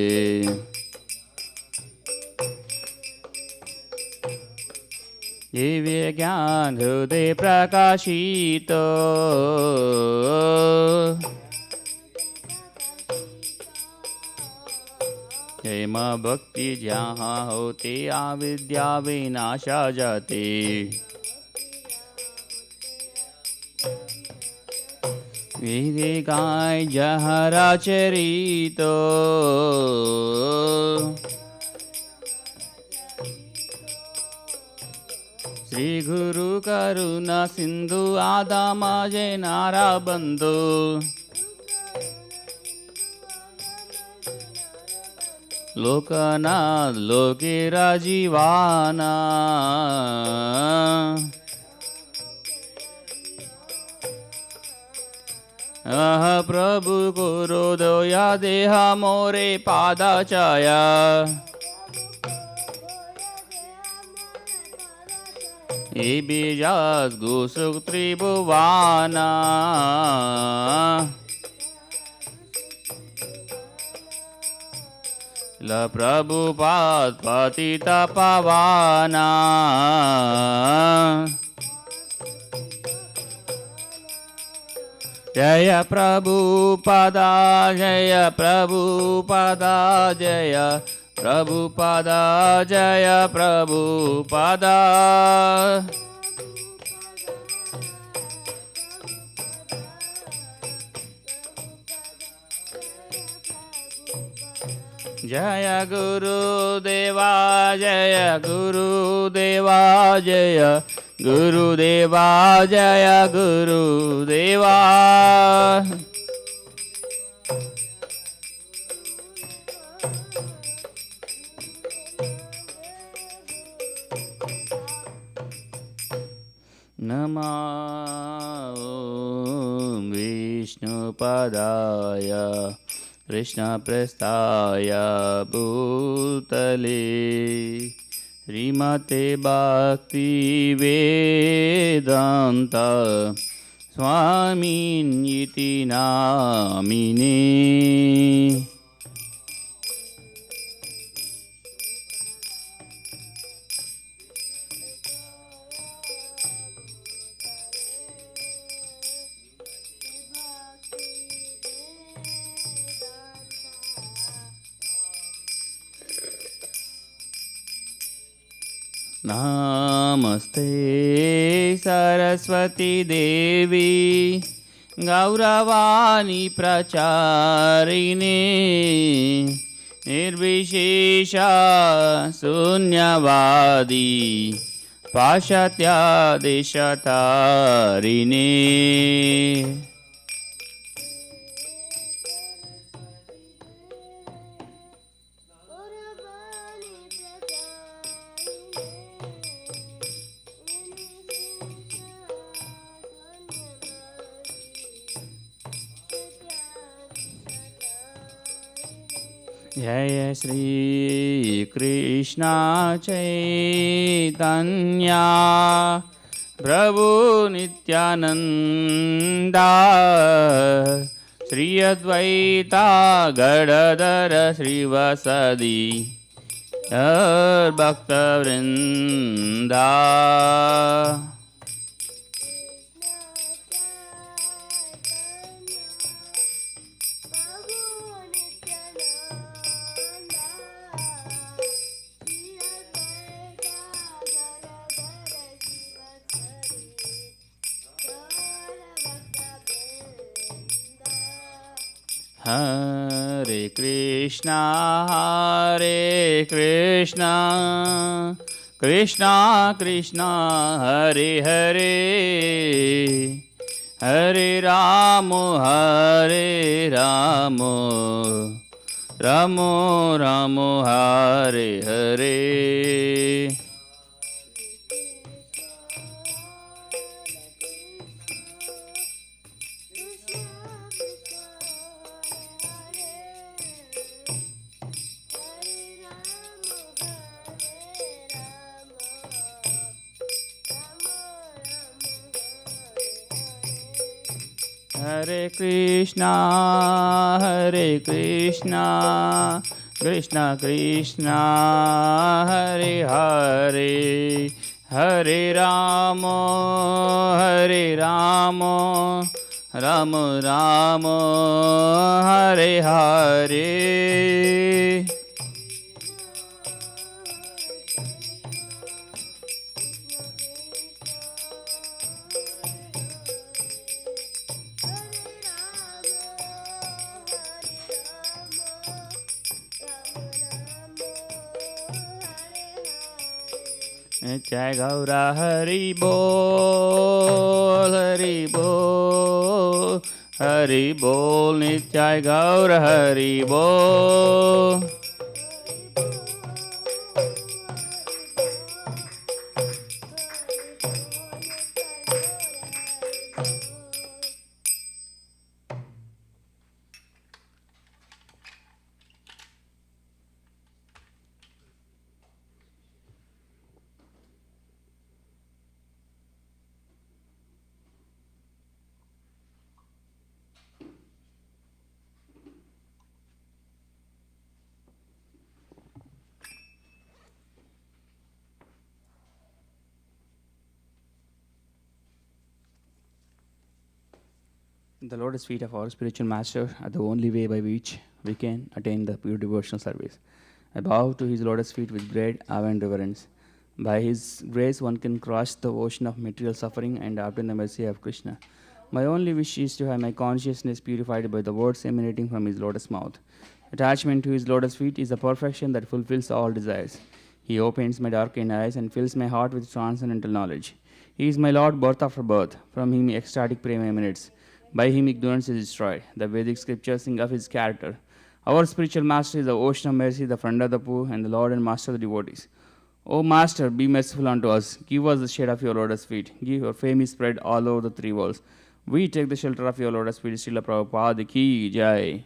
दिव्य ज्ञान हृदय प्रकाशित हेम भक्ति जहाँ होती अविद्या विनाशा जाती विवेकाय जहरा चरितो श्री गुरु करुणा सिंधु आदामा जय नारा बंधु लोकनाथ लोके राजीवाना प्रभु गुरु दया देहा मोरे पादाचाया बीजास गुसुक त्रिभुवाना La Prabhupada Patita Pavana. Jaya Prabhupada, Jaya Prabhupada, Jaya Prabhupada, Jaya Prabhupada. Jaya Guru Deva, Jaya Guru Deva, Jaya Guru Deva, Jaya Guru Deva. Nama Om Vishnu Padaya Krishna Prasthaya Bhutale Srimate Bhakti Vedanta Swamin Iti Namine. Namaste Saraswati Devi Gauravani Pracharine Nirvishesha Sunyavadi Pashatya Deshatarine. Jaya Shri Krishna Chaitanya Prabhu Nityananda Shri Advaita Gadadara Srivasadi Bhakta Vrinda. Hare Krishna, Krishna Krishna, Hare Hare, Hare Ramo, Hare Ramo, Ramo Ramo, Hare Hare. Hare Krishna, Krishna Krishna, Hare Hare, Hare Ramo, Ramo Ramo, Hare Hare. Jai Gaura Hari Bol, Hari Bol, Hari Bol, Nityai Gaura Hari Bol. The lotus feet of our spiritual master are the only way by which we can attain the pure devotional service. I bow to his lotus feet with great awe and reverence. By his grace, one can cross the ocean of material suffering and obtain the mercy of Krishna. My only wish is to have my consciousness purified by the words emanating from his lotus mouth. Attachment to his lotus feet is the perfection that fulfills all desires. He opens my darkened eyes and fills my heart with transcendental knowledge. He is my Lord, birth after birth. From him ecstatic prema emanates. By him ignorance is destroyed. The Vedic scriptures sing of his character. Our spiritual master is the ocean of mercy, the friend of the poor, and the Lord and master of the devotees. O Master, be merciful unto us. Give us the shade of your lotus feet. Give your fame is spread all over the three worlds. We take the shelter of your lotus feet. Srila Prabhupada ki jai.